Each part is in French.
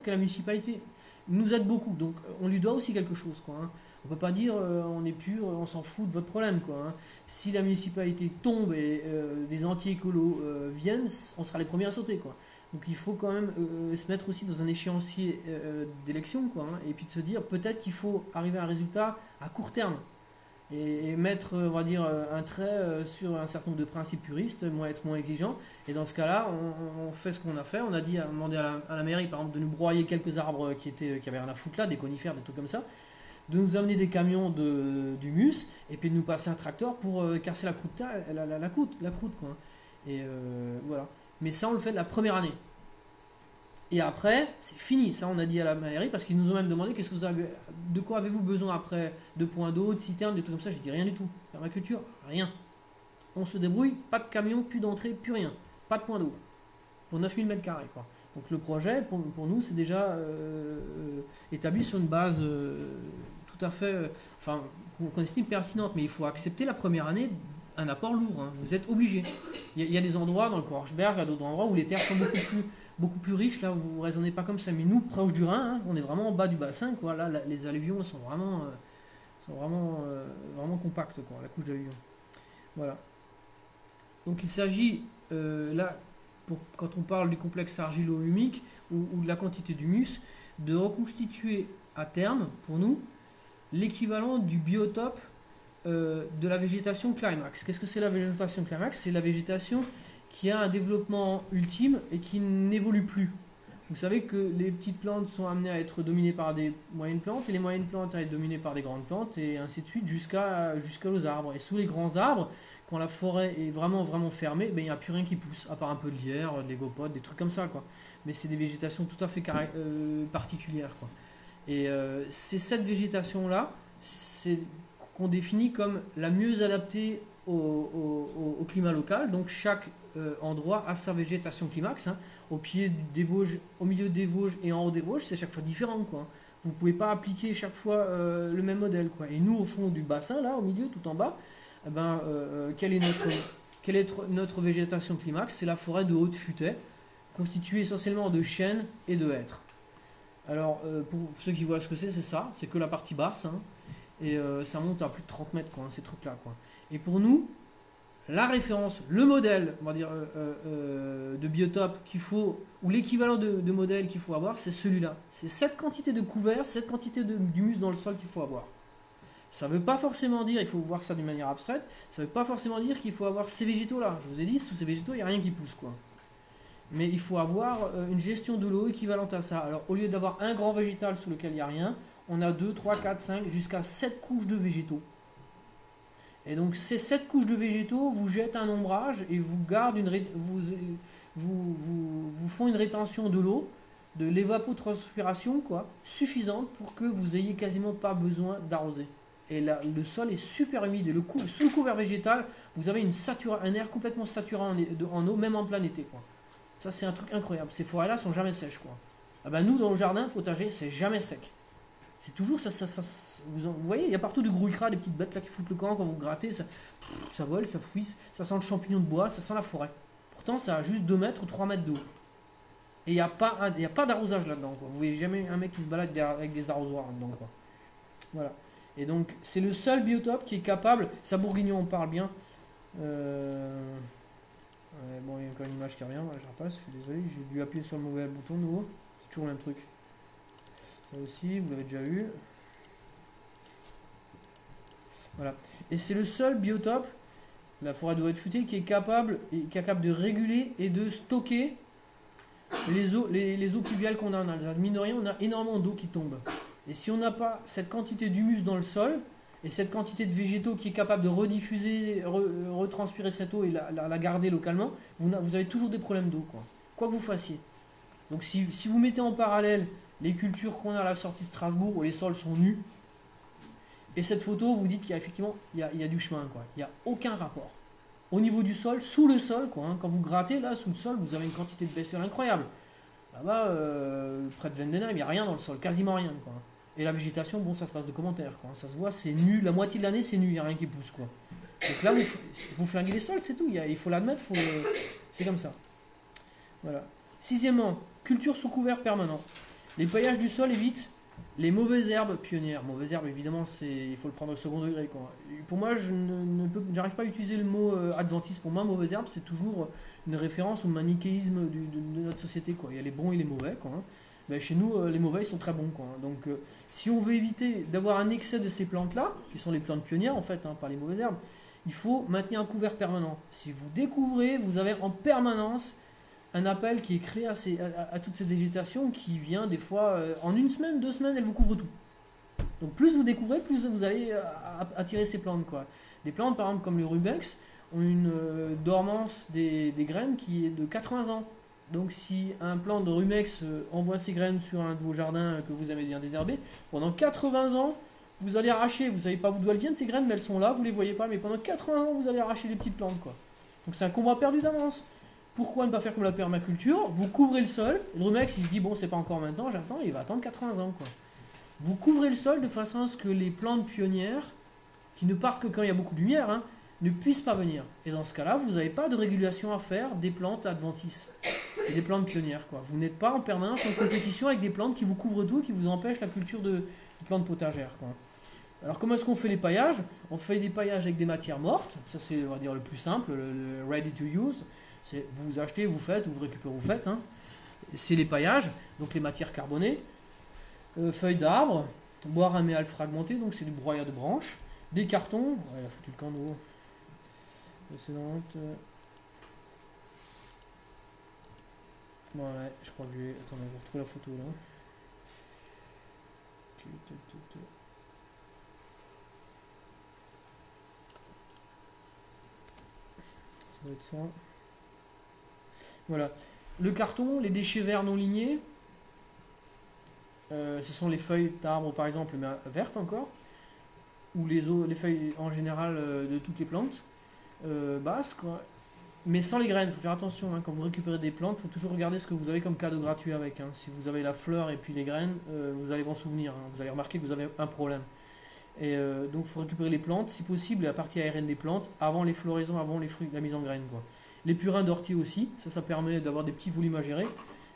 que la municipalité nous aide beaucoup, donc on lui doit aussi quelque chose, quoi. Hein. On peut pas dire on est pur, on s'en fout de votre problème, quoi. Hein. Si la municipalité tombe et les anti-écolos viennent, on sera les premiers à sauter, quoi. Donc il faut quand même se mettre aussi dans un échéancier d'élection, quoi. Hein, et puis de se dire peut-être qu'il faut arriver à un résultat à court terme et mettre, on va dire, un trait sur un certain nombre de principes puristes, être moins exigeant. Et dans ce cas-là, on fait ce qu'on a fait. On a demandé à la mairie, par exemple, de nous broyer quelques arbres qui avaient rien à foutre là, des conifères, des trucs comme ça, de nous amener des camions d'humus, et puis de nous passer un tracteur pour casser la croûte, quoi. Et voilà. Mais ça, on le fait la première année. Et après, c'est fini. Ça, on a dit à la mairie parce qu'ils nous ont même demandé de quoi avez-vous besoin après, de points d'eau, de citernes, des trucs comme ça. J'ai dit rien du tout. Permaculture, rien. On se débrouille, pas de camion, plus d'entrée, plus rien. Pas de point d'eau. Pour 9000 mètres carrés, quoi. Donc le projet, pour nous, c'est déjà établi sur une base tout à fait, enfin, qu'on estime pertinente. Mais il faut accepter la première année un apport lourd. Hein. Vous êtes obligé. Il y a des endroits dans le Korsberg, il y a d'autres endroits où les terres sont beaucoup plus riches. Là, vous ne raisonnez pas comme ça. Mais nous, proche du Rhin, hein, on est vraiment en bas du bassin. Quoi. Là, les alluvions sont vraiment compactes, quoi, la couche d'alluvions. Voilà. Donc il s'agit, là, quand on parle du complexe argilo-humique ou de la quantité d'humus, de reconstituer à terme, pour nous, l'équivalent du biotope de la végétation climax. Qu'est-ce que c'est la végétation climax? C'est la végétation qui a un développement ultime et qui n'évolue plus. Vous savez que les petites plantes sont amenées à être dominées par des moyennes plantes et les moyennes plantes à être dominées par des grandes plantes et ainsi de suite jusqu'aux arbres. Et sous les grands arbres, quand la forêt est vraiment fermée, ben, il n'y a plus rien qui pousse, à part un peu de lierre, de l'égopote, des trucs comme ça, quoi. Mais c'est des végétations tout à fait particulières, quoi. Et c'est cette végétation-là qu'on définit comme la mieux adaptée au climat local. Donc chaque endroit a sa végétation climax. Hein. Au milieu des Vosges et en haut des Vosges, c'est chaque fois différent, quoi. Vous ne pouvez pas appliquer chaque fois le même modèle, quoi. Et nous, au fond du bassin, là, au milieu, tout en bas, quelle est notre végétation climax? C'est la forêt de haute futaie, constituée essentiellement de chênes et de hêtres. Alors, pour ceux qui voient ce que c'est ça, c'est que la partie basse, hein, et ça monte à plus de 30 mètres, quoi, hein, ces trucs-là, quoi. Et pour nous, la référence, le modèle, on va dire, de biotope qu'il faut, ou l'équivalent de modèle qu'il faut avoir, c'est celui-là. C'est cette quantité de couvert, cette quantité d'humus dans le sol qu'il faut avoir. Ça ne veut pas forcément dire, il faut voir ça d'une manière abstraite, ça ne veut pas forcément dire qu'il faut avoir ces végétaux-là. Je vous ai dit, sous ces végétaux, il n'y a rien qui pousse, quoi. Mais il faut avoir une gestion de l'eau équivalente à ça. Alors, au lieu d'avoir un grand végétal sur lequel il n'y a rien, on a 2, 3, 4, 5, jusqu'à 7 couches de végétaux. Et donc, ces 7 couches de végétaux vous jettent un ombrage et vous font une rétention de l'eau, de l'évapotranspiration, quoi, suffisante pour que vous n'ayez quasiment pas besoin d'arroser. Et là, le sol est super humide. Et sous le couvert végétal, vous avez un air complètement saturé en eau, même en plein été, quoi. Ça, c'est un truc incroyable. Ces forêts-là sont jamais sèches, quoi. Ah ben, nous, dans le jardin potager, c'est jamais sec. C'est toujours ça. Vous voyez, il y a partout du grouille-cras, des petites bêtes là qui foutent le camp quand vous grattez. Ça vole, ça fouille, ça sent le champignon de bois, ça sent la forêt. Pourtant, ça a juste 2 mètres ou 3 mètres d'eau. Et il n'y a pas d'arrosage là-dedans, quoi. Vous voyez jamais un mec qui se balade avec des arrosoirs là-dedans, quoi. Voilà. Et donc, c'est le seul biotope qui est capable. Ça, Bourguignon, on parle bien. Bon, il y a encore une image qui revient, je repasse, je suis désolé, j'ai dû appuyer sur le mauvais bouton de nouveau. C'est toujours le même truc. Ça aussi, vous l'avez déjà eu. Voilà. Et c'est le seul biotope, la forêt de haute futée, qui est capable de réguler et de stocker les eaux pluviales qu'on a en Alsace. Mine de rien, on a énormément d'eau qui tombe. Et si on n'a pas cette quantité d'humus dans le sol, et cette quantité de végétaux qui est capable de rediffuser, retranspirer cette eau et la garder localement, vous avez toujours des problèmes d'eau, quoi que vous fassiez. Donc si vous mettez en parallèle les cultures qu'on a à la sortie de Strasbourg où les sols sont nus, et cette photo, vous dites qu'il y a effectivement il y a du chemin, quoi. Il n'y a aucun rapport. Au niveau du sol, sous le sol, quoi, hein, quand vous grattez là sous le sol, vous avez une quantité de bestiole incroyable. Là-bas, près de Vendenheim, il n'y a rien dans le sol, quasiment rien, quoi. Et la végétation, bon, ça se passe de commentaires, quoi. Ça se voit, c'est nu, la moitié de l'année, c'est nu, il n'y a rien qui pousse, quoi. Donc là, vous flinguez les sols, c'est tout. Il faut l'admettre, c'est comme ça. Voilà. Sixièmement, culture sous couvert permanent. Les paillages du sol évitent les mauvaises herbes pionnières. Mauvaises herbes, évidemment, il faut le prendre au second degré, quoi. Pour moi, je n'arrive pas à utiliser le mot adventiste. Pour moi, mauvaise herbe, c'est toujours une référence au manichéisme de notre société, quoi. Il y a les bons et les mauvais, quoi. Ben, chez nous, les mauvais, ils sont très bons, quoi. Donc, si on veut éviter d'avoir un excès de ces plantes-là, qui sont les plantes pionnières, en fait, pas les mauvaises herbes, il faut maintenir un couvert permanent. Si vous découvrez, vous avez en permanence un appel qui est créé à toute cette végétation qui vient des fois, en une semaine, 2 semaines, elle vous couvre tout. Donc plus vous découvrez, plus vous allez attirer ces plantes, quoi. Des plantes, par exemple, comme le rubex, ont une dormance des graines qui est de 80 ans. Donc si un plant de rumex envoie ses graines sur un de vos jardins que vous avez bien désherbé, pendant 80 ans, vous allez arracher, vous ne savez pas d'où elles viennent ces graines, mais elles sont là, vous ne les voyez pas, mais pendant 80 ans, vous allez arracher les petites plantes, quoi. Donc c'est un combat perdu d'avance. Pourquoi ne pas faire comme la permaculture? Vous couvrez le sol, le rumex il se dit bon c'est pas encore maintenant, j'attends, il va attendre 80 ans, quoi. Vous couvrez le sol de façon à ce que les plantes pionnières, qui ne partent que quand il y a beaucoup de lumière, ne puissent pas venir. Et dans ce cas-là, vous n'avez pas de régulation à faire des plantes adventices et des plantes pionnières, quoi. Vous n'êtes pas en permanence en compétition avec des plantes qui vous couvrent tout, qui vous empêchent la culture de plantes potagères, quoi. Alors comment est-ce qu'on fait les paillages? On fait des paillages avec des matières mortes, ça c'est on va dire le plus simple, le ready to use. C'est vous achetez, vous faites, vous récupérez, vous faites. C'est les paillages, donc les matières carbonées, feuilles d'arbres, bois raméal fragmenté, donc c'est du broyat de branches, des cartons, ouais, il a foutu le camp de haut. Précédente. Bon, ouais, je crois que j'ai. Attendez, je vais retrouver la photo là. Ça doit être ça. Voilà. Le carton, les déchets verts non lignés, ce sont les feuilles d'arbres par exemple, mais vertes encore, ou les feuilles en général de toutes les plantes basses, quoi. Mais sans les graines, il faut faire attention, quand vous récupérez des plantes, il faut toujours regarder ce que vous avez comme cadeau gratuit avec. Si vous avez la fleur et puis les graines, vous allez vous en souvenir, vous allez remarquer que vous avez un problème. Et donc il faut récupérer les plantes, si possible, la partie aérienne des plantes, avant les floraisons, avant les fruits, la mise en graines, quoi. Les purins d'ortie aussi, ça permet d'avoir des petits volumes à gérer,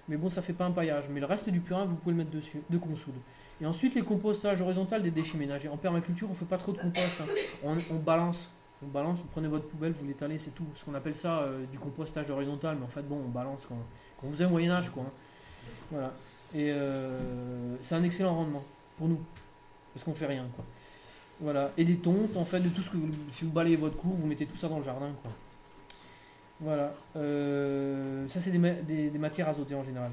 mais bon, ça fait pas un paillage. Mais le reste du purin, vous pouvez le mettre dessus, de consoude. Et ensuite, les compostages horizontaux des déchets ménagers. En permaculture, on ne fait pas trop de compost, on balance. On balance, vous prenez votre poubelle, vous l'étalez, c'est tout. Ce qu'on appelle ça du compostage horizontal, mais en fait, bon, on balance quand on faisait au Moyen-Âge, quoi. Voilà. Et c'est un excellent rendement pour nous, parce qu'on fait rien, quoi. Voilà. Et des tontes, en fait, de tout ce que si vous balayez votre cour, vous mettez tout ça dans le jardin, quoi. Voilà, ça c'est des matières azotées en général.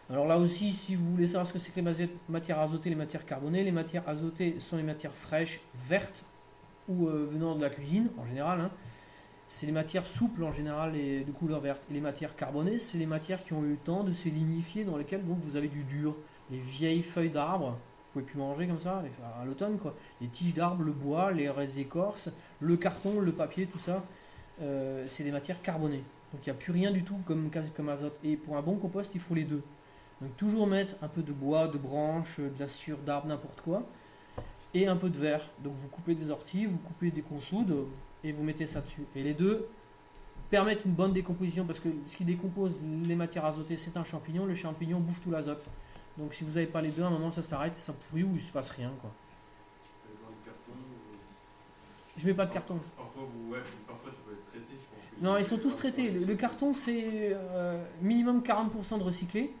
Alors là aussi, si vous voulez savoir ce que c'est que les matières azotées, les matières carbonées, les matières azotées sont les matières fraîches, vertes ou venant de la cuisine en général. C'est les matières souples en général et de couleur verte. Et les matières carbonées, c'est les matières qui ont eu le temps de se lignifier, dans lesquelles donc vous avez du dur, les vieilles feuilles d'arbres. Vous pouvez plus manger comme ça à l'automne, quoi. Les tiges d'arbres, le bois, les écorces, le carton, le papier, tout ça. C'est des matières carbonées. Donc il n'y a plus rien du tout comme azote. Et pour un bon compost, il faut les deux. Donc toujours mettre un peu de bois, de branches, de la sciure d'arbre, n'importe quoi. Et un peu de verre. Donc vous coupez des orties, vous coupez des consoudes et vous mettez ça dessus. Et les deux permettent une bonne décomposition parce que ce qui décompose les matières azotées, c'est un champignon. Le champignon bouffe tout l'azote. Donc si vous n'avez pas les deux, à un moment ça s'arrête et ça pourrit ou il ne se passe rien, quoi. Je mets pas de carton. Parfois ça peut être traité, je pense. Non, ils sont tous traités. Le carton, c'est minimum 40% de recyclé.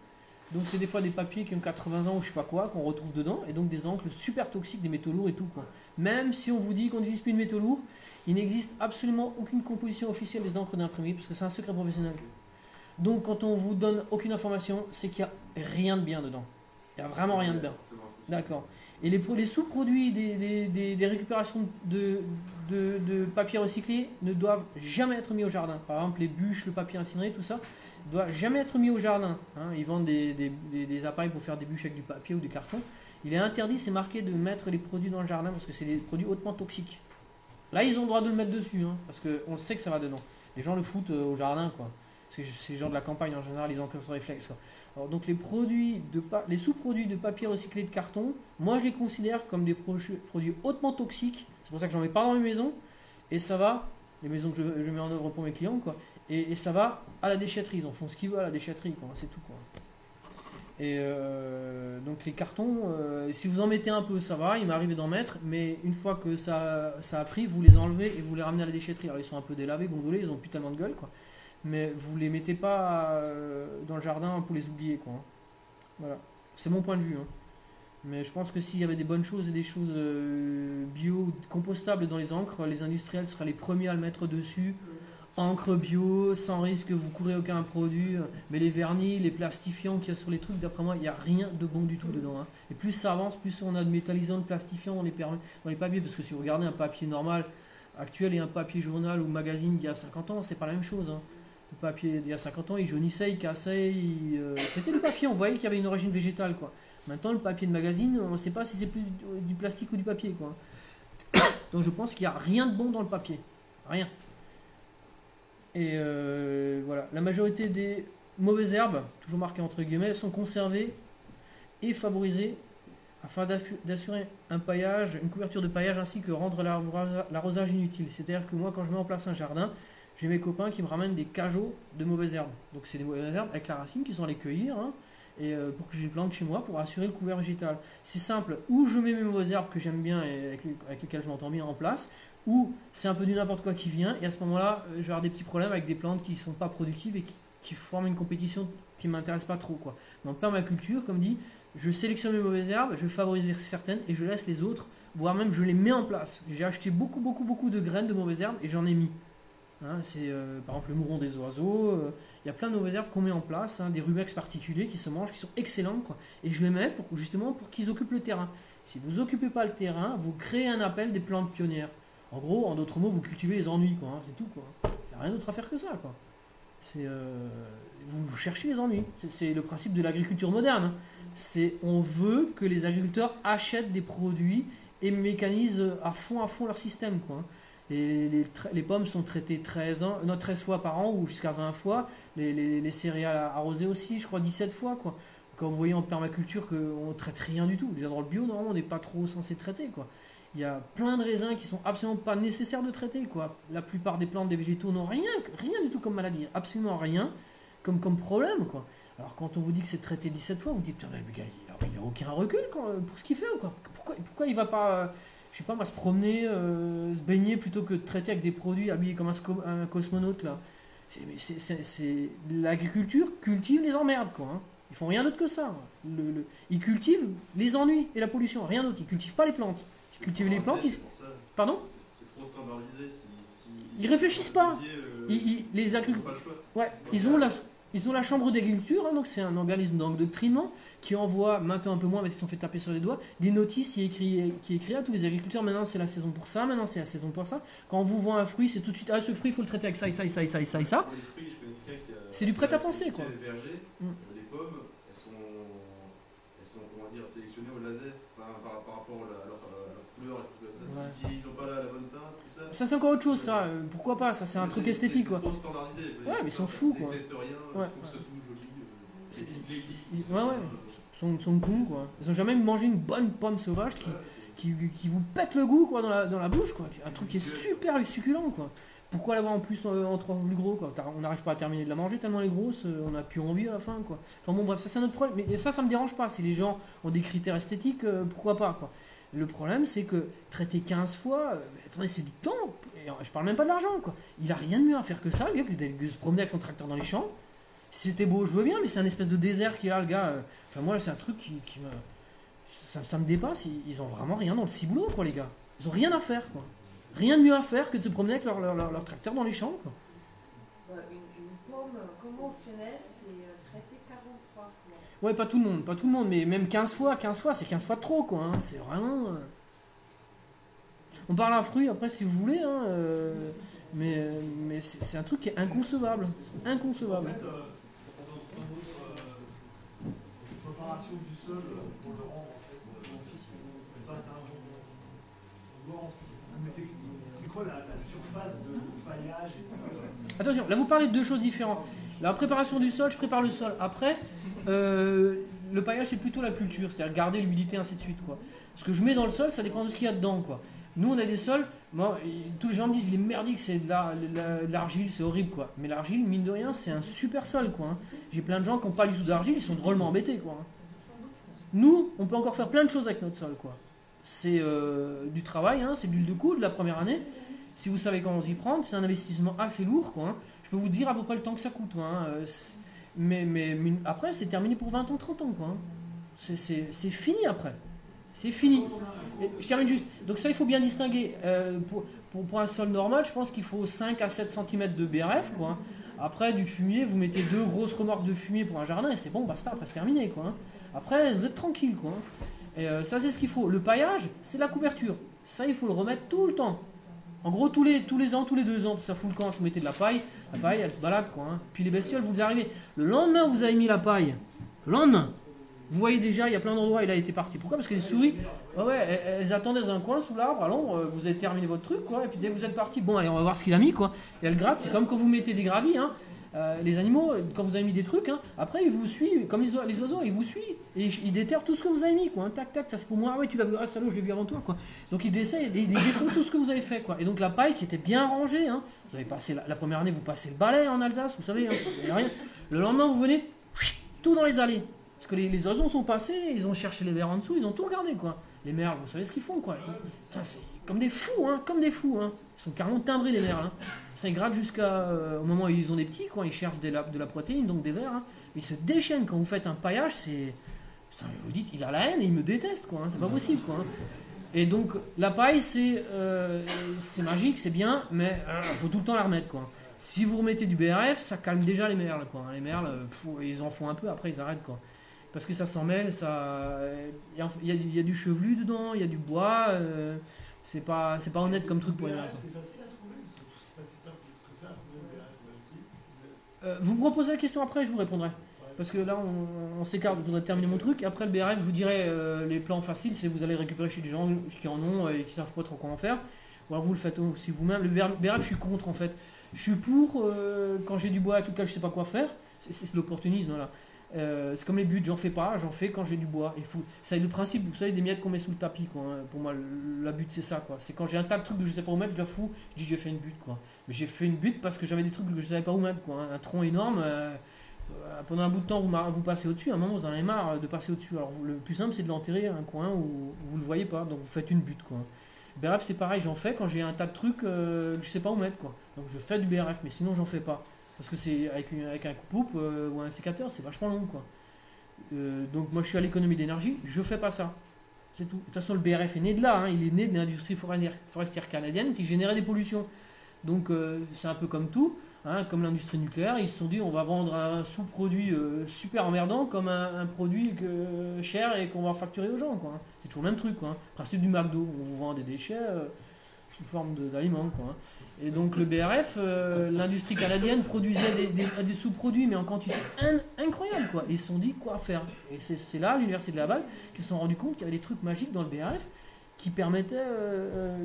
Donc c'est des fois des papiers qui ont 80 ans ou je sais pas quoi, qu'on retrouve dedans. Et donc des encres super toxiques, des métaux lourds et tout, quoi. Même si on vous dit qu'on n'utilise plus de métaux lourds, il n'existe absolument aucune composition officielle des encres d'imprimerie, parce que c'est un secret professionnel. Donc quand on vous donne aucune information, c'est qu'il n'y a rien de bien dedans. Il n'y a vraiment rien de bien. D'accord. Et les sous-produits des récupérations de papier recyclé ne doivent jamais être mis au jardin. Par exemple, les bûches, le papier incinéré, tout ça, ne doit jamais être mis au jardin. Ils vendent des appareils pour faire des bûches avec du papier ou du carton. Il est interdit, c'est marqué, de mettre les produits dans le jardin parce que c'est des produits hautement toxiques. Là, ils ont le droit de le mettre dessus, parce qu'on sait que ça va dedans. Les gens le foutent au jardin, quoi. C'est les gens de la campagne en général, ils ont comme ce réflexe, quoi. Alors, donc les sous-produits de papier recyclé de carton, moi je les considère comme des produits hautement toxiques. C'est pour ça que j'en mets pas dans mes maisons. Et ça va, les maisons que je mets en œuvre pour mes clients, quoi. Et ça va à la déchetterie. Ils en font ce qu'ils veulent à la déchetterie, quoi. C'est tout, quoi. Et donc les cartons, si vous en mettez un peu, ça va, il m'est arrivé d'en mettre, mais une fois que ça a pris, vous les enlevez et vous les ramenez à la déchetterie. Alors ils sont un peu délavés, gondolés, ils ont plus tellement de gueule, quoi. Mais vous les mettez pas dans le jardin pour les oublier, quoi. Voilà, c'est mon point de vue. Hein. Mais je pense que s'il y avait des bonnes choses et des choses bio, compostables dans les encres, les industriels seraient les premiers à le mettre dessus. Encre bio, sans risque, vous courez aucun produit. Mais les vernis, les plastifiants qu'il y a sur les trucs, d'après moi, il n'y a rien de bon du tout dedans. Hein. Et plus ça avance, plus on a de métallisants, de plastifiants dans les papiers. Parce que si vous regardez un papier normal actuel et un papier journal ou magazine d'il y a 50 ans, c'est pas la même chose. Hein. Le papier d'il y a 50 ans, il jaunissait, il cassait. C'était du papier, on voyait qu'il y avait une origine végétale, quoi. Maintenant, le papier de magazine, on ne sait pas si c'est plus du plastique ou du papier, quoi. Donc je pense qu'il n'y a rien de bon dans le papier. Rien. Et voilà. La majorité des mauvaises herbes, toujours marquées entre guillemets, sont conservées et favorisées afin d'assurer un paillage, une couverture de paillage ainsi que rendre l'arrosage inutile. C'est-à-dire que moi, quand je mets en place un jardin, j'ai mes copains qui me ramènent des cajots de mauvaises herbes. Donc c'est des mauvaises herbes avec la racine qui sont allés cueillir, hein, et pour que je les plante chez moi pour assurer le couvert végétal. C'est simple, ou je mets mes mauvaises herbes que j'aime bien et avec lesquelles je m'entends bien en place, ou c'est un peu du n'importe quoi qui vient, et à ce moment-là, je vais avoir des petits problèmes avec des plantes qui ne sont pas productives et qui forment une compétition qui ne m'intéresse pas trop, quoi. Mais en permaculture, comme dit, je sélectionne mes mauvaises herbes, je vais favoriser certaines et je laisse les autres, voire même je les mets en place. J'ai acheté beaucoup de graines de mauvaises herbes et j'en ai mis. Hein, c'est par exemple le mouron des oiseaux, il y a plein de mauvaises herbes qu'on met en place, hein, des rubex particuliers qui se mangent, qui sont excellents, quoi. Et je les mets justement pour qu'ils occupent le terrain. Si vous n'occupez pas le terrain, vous créez un appel des plantes pionnières. En gros, en d'autres mots, vous cultivez les ennuis, quoi, hein, c'est tout, quoi. Il n'y a rien d'autre à faire que ça, quoi. Vous cherchez les ennuis. C'est le principe de l'agriculture moderne. Hein. On veut que les agriculteurs achètent des produits et mécanisent à fond leur système, quoi. Hein. Les pommes sont traitées 13 fois par an ou jusqu'à 20 fois. Les céréales arrosées aussi, je crois 17 fois, quoi. Quand vous voyez en permaculture qu'on ne traite rien du tout. Déjà dans le bio, normalement, on n'est pas trop censé traiter, quoi. Il y a plein de raisins qui sont absolument pas nécessaires de traiter, quoi. La plupart des plantes, des végétaux n'ont rien du tout comme maladie. Absolument rien comme problème, quoi. Alors quand on vous dit que c'est traité 17 fois, vous dites, mais le gars, il n'a aucun recul, quoi, pour ce qu'il fait, quoi. Pourquoi il va pas... je sais pas, se promener, se baigner plutôt que de traiter avec des produits habillés comme un cosmonaute, là. L'agriculture cultive les emmerdes, quoi. Hein. Ils font rien d'autre que ça. Ils cultivent les ennuis et la pollution, rien d'autre. Ils cultivent pas les plantes. Ils cultivent les plantes. Pardon ? C'est trop standardisé. Ils réfléchissent pas. Les agriculteurs. Ouais, ils ont la chambre d'agriculture, hein, donc c'est un organisme d'endoctrinement qui envoie, maintenant un peu moins, mais ils se sont fait taper sur les doigts, des notices qui écrit à tous les agriculteurs, maintenant c'est la saison pour ça, maintenant c'est la saison pour ça. Quand on vous vend un fruit, c'est tout de suite, ce fruit il faut le traiter avec ça et ça et ça et ça et ça et ça. C'est du prêt-à-penser, quoi. Les vergers, les pommes, elles sont comment dire, sélectionnées au laser par rapport à leur couleur et tout ça. Ouais. S'ils n'ont pas la bonne teinte, tout ça. Ça c'est encore autre chose, ça. Pourquoi pas, ça c'est un truc esthétique, quoi. C'est trop standardisé. Ouais, mais ils sont fous, quoi. Ouais. Faut que ça soit joli. Ouais. Sont cons, quoi. Ils ont jamais mangé une bonne pomme sauvage qui vous pète le goût, quoi, dans la bouche, quoi. Un truc qui est super succulent, quoi. Pourquoi l'avoir en plus en 3 fois plus gros, quoi. On n'arrive pas à terminer de la manger tellement elle est grosse, on n'a plus envie à la fin, quoi. Enfin bon, bref, ça c'est un autre problème. Mais ça me dérange pas. Si les gens ont des critères esthétiques, pourquoi pas, quoi. Le problème, c'est que traiter 15 fois, attendez, c'est du temps. Et je parle même pas de l'argent, quoi. Il a rien de mieux à faire que ça, le gars, que de se promener avec son tracteur dans les champs. Si c'était beau, je veux bien, mais c'est un espèce de désert qu'il a, le gars. Enfin, moi, c'est un truc qui me. Ça me dépasse. Ils ont vraiment rien dans le ciboulot, quoi, les gars. Ils ont rien à faire, quoi. Rien de mieux à faire que de se promener avec leur tracteur dans les champs, quoi. Une pomme conventionnelle, c'est traité 43 fois. Ouais, pas tout le monde, mais même 15 fois, c'est 15 fois de trop, quoi. Hein. C'est vraiment. On parle à fruits après, si vous voulez, hein, mais c'est un truc qui est inconcevable. Inconcevable. En fait, préparation du sol pour le rendre, en fait, on passe à un bon. C'est quoi la surface de paillage et Attention, là vous parlez de deux choses différentes. La préparation du sol, je prépare le sol. Après, le paillage c'est plutôt la culture, c'est-à-dire garder l'humidité, ainsi de suite, quoi. Ce que je mets dans le sol, ça dépend de ce qu'il y a dedans, quoi. Nous, on a des sols, moi, tous les gens me disent, il est merdique, c'est de l'argile, c'est horrible, quoi. Mais l'argile, mine de rien, c'est un super sol, quoi. Hein. J'ai plein de gens qui n'ont pas du tout d'argile, ils sont drôlement embêtés, quoi. Hein. Nous, on peut encore faire plein de choses avec notre sol, quoi. C'est du travail, hein, c'est de l'huile de coude la première année. Si vous savez comment s'y prendre, c'est un investissement assez lourd, quoi. Hein. Je peux vous dire à peu près le temps que ça coûte, quoi. Hein. Mais après, c'est terminé pour 20 ans, 30 ans, quoi. Hein. C'est fini après. C'est fini. Et je termine juste. Donc ça, il faut bien distinguer. Pour un sol normal, je pense qu'il faut 5 à 7 cm de BRF, quoi. Après, du fumier, vous mettez 2 grosses remorques de fumier pour un jardin et c'est bon, basta, après c'est terminé, quoi. Hein. Après, vous êtes tranquille, quoi. Et ça, c'est ce qu'il faut. Le paillage, c'est la couverture. Ça, il faut le remettre tout le temps. En gros, tous les ans, tous les 2 ans, ça fout le camp, vous mettez de la paille, elle se balade, quoi. Hein. Puis les bestioles, vous arrivez. Le lendemain, vous avez mis la paille. Le lendemain, vous voyez déjà, il y a plein d'endroits où il a été parti. Pourquoi ? Parce que les souris, elles attendaient dans un coin sous l'arbre. Allons, vous avez terminé votre truc, quoi. Et puis dès que vous êtes parti, bon, allez, on va voir ce qu'il a mis, quoi. Et elle gratte, c'est comme quand vous mettez des gradis, hein. Les animaux, quand vous avez mis des trucs, hein, après ils vous suivent, comme les oiseaux, ils vous suivent et ils déterrent tout ce que vous avez mis, quoi. Hein, tac, tac, ça c'est pour moi. Ah ouais, tu l'as vu, ah salaud, je l'ai vu avant toi, quoi. Donc ils défont tout ce que vous avez fait, quoi. Et donc la paille qui était bien rangée, hein, vous avez passé la première année, vous passez le balai en Alsace, vous savez, hein, il y a rien. Le lendemain, vous venez, tout dans les allées. Parce que les oiseaux sont passés, ils ont cherché les vers en dessous, ils ont tout regardé, quoi. Les merles, vous savez ce qu'ils font, quoi. Putain, c'est comme des fous, hein, comme des fous, hein. Ils sont carrément timbrés, les merles, hein. Ça, ils grattent jusqu'à au moment où ils ont des petits, quoi. Ils cherchent de la protéine, donc des vers, hein. Mais ils se déchaînent quand vous faites un paillage, c'est... Putain, vous dites, il a la haine et il me déteste, quoi. Hein. C'est pas possible, quoi. Hein. Et donc, la paille, c'est magique, c'est bien, mais il faut tout le temps la remettre, quoi. Si vous remettez du BRF, ça calme déjà les merles, quoi. Les merles, ils en font un peu, après ils arrêtent, quoi. Parce que ça s'en mêle, il y a du chevelu dedans, il y a du bois, c'est pas honnête comme truc pour les merles. C'est facile à trouver, c'est pas si simple que ça, à trouver le BRF aussi. Vous me reposez la question après, je vous répondrai. Parce que là, on s'écarte, je voudrais terminer mon truc. Après le BRF, je vous dirai les plans faciles, c'est vous allez récupérer chez des gens qui en ont et qui savent pas trop comment faire. Ou alors vous le faites aussi vous-même. Le BRF, je suis contre en fait. Je suis pour quand j'ai du bois avec lequel je sais pas quoi faire. C'est l'opportunisme, là. C'est comme les buts, j'en fais pas, j'en fais quand j'ai du bois. C'est le principe, vous savez, des miettes qu'on met sous le tapis, quoi. Hein. Pour moi, la butte, c'est ça, quoi. C'est quand j'ai un tas de trucs que je sais pas où mettre, je la fous, je dis j'ai fait une butte, quoi. Mais j'ai fait une butte parce que j'avais des trucs que je savais pas où mettre, quoi. Hein. Un tronc énorme, pendant un bout de temps, vous passez au-dessus, à un moment, vous en avez marre de passer au-dessus. Alors, le plus simple, c'est de l'enterrer à un coin où vous le voyez pas, donc vous faites une butte, quoi. BRF, c'est pareil, j'en fais quand j'ai un tas de trucs que je sais pas où mettre, quoi. Donc, je fais du BRF, mais sinon, j'en fais pas. Parce que c'est avec un coupe-loupe ou un sécateur, c'est vachement long, quoi. Donc moi je suis à l'économie d'énergie, je fais pas ça. C'est tout. De toute façon le BRF est né de là, hein. Il est né de l'industrie forestière canadienne qui générait des pollutions. Donc c'est un peu comme tout, hein, comme l'industrie nucléaire, ils se sont dit on va vendre un sous-produit super emmerdant comme un produit cher et qu'on va facturer aux gens, quoi. Hein. C'est toujours le même truc, quoi. Hein. Principe du McDo, on vous vend des déchets sous forme d'aliments, quoi. Hein. Et donc le BRF, l'industrie canadienne produisait des sous-produits, mais en quantité incroyable, quoi. Et ils se sont dit quoi faire. Et c'est là, à l'université de Laval, qu'ils se sont rendus compte qu'il y avait des trucs magiques dans le BRF qui permettaient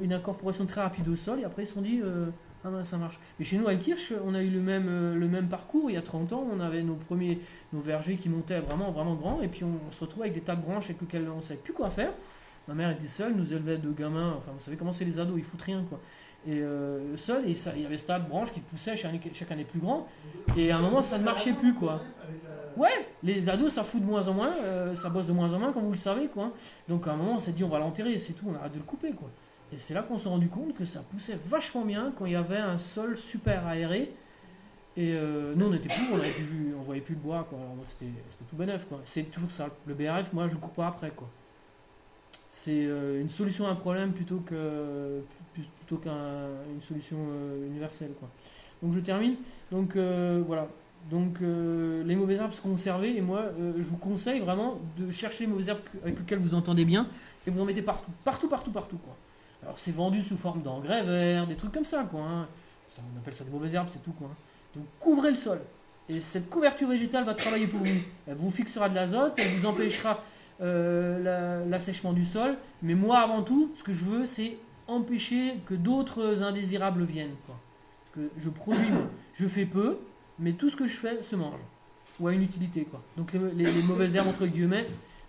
une incorporation très rapide au sol. Et après ils se sont dit ah ben ça marche. Mais chez nous à Elkirch, on a eu le même parcours. Il y a 30 ans, on avait nos vergers qui montaient vraiment vraiment grands, et puis on se retrouvait avec des tas de branches avec lesquelles on ne savait plus quoi faire. Ma mère était seule, nous élevait 2 gamins. Enfin vous savez comment c'est les ados, ils foutent rien, quoi. Et seul, et ça, il y avait ce tas de branches qui poussaient chaque année plus grand, et à un moment ça ne marchait plus, quoi. Ouais, les ados ça fout de moins en moins, ça bosse de moins en moins, comme vous le savez, quoi. Donc à un moment on s'est dit on va l'enterrer, c'est tout, on arrête de le couper, quoi. Et c'est là qu'on s'est rendu compte que ça poussait vachement bien quand il y avait un sol super aéré. Et nous on était plus, on voyait plus le bois, quoi. Alors c'était tout bénef, quoi. C'est toujours ça, le BRF, moi je cours pas après, quoi. C'est une solution à un problème plutôt qu'une solution universelle, quoi. Donc je termine. Donc voilà. Donc les mauvaises herbes se conserver, et moi je vous conseille vraiment de chercher les mauvaises herbes avec lesquelles vous entendez bien et vous en mettez partout, quoi. Alors c'est vendu sous forme d'engrais verts, des trucs comme ça, quoi. Hein. Ça, on appelle ça des mauvaises herbes, c'est tout, quoi. Donc couvrez le sol. Et cette couverture végétale va travailler pour vous. Elle vous fixera de l'azote, elle vous empêchera l'assèchement du sol, mais moi avant tout ce que je veux c'est empêcher que d'autres indésirables viennent, quoi. Parce que je produis, je fais peu, mais tout ce que je fais se mange ou a une utilité, quoi. Donc les mauvaises herbes entre guillemets,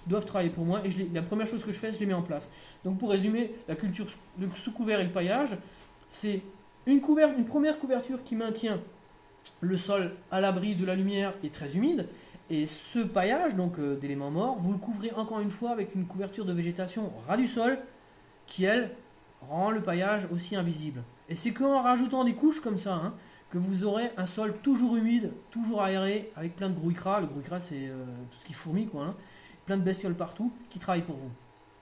qui doivent travailler pour moi, et la première chose que je fais, je les mets en place. Donc pour résumer, la culture, le sous-couvert et le paillage, c'est une première couverture qui maintient le sol à l'abri de la lumière et très humide, et ce paillage, donc d'éléments morts, vous le couvrez encore une fois avec une couverture de végétation ras du sol, qui elle rend le paillage aussi invisible. Et c'est qu'en rajoutant des couches comme ça, hein, que vous aurez un sol toujours humide, toujours aéré, avec plein de grouille-cras. Le grouille-cras, c'est tout ce qui fourmille, quoi, hein, plein de bestioles partout qui travaillent pour vous.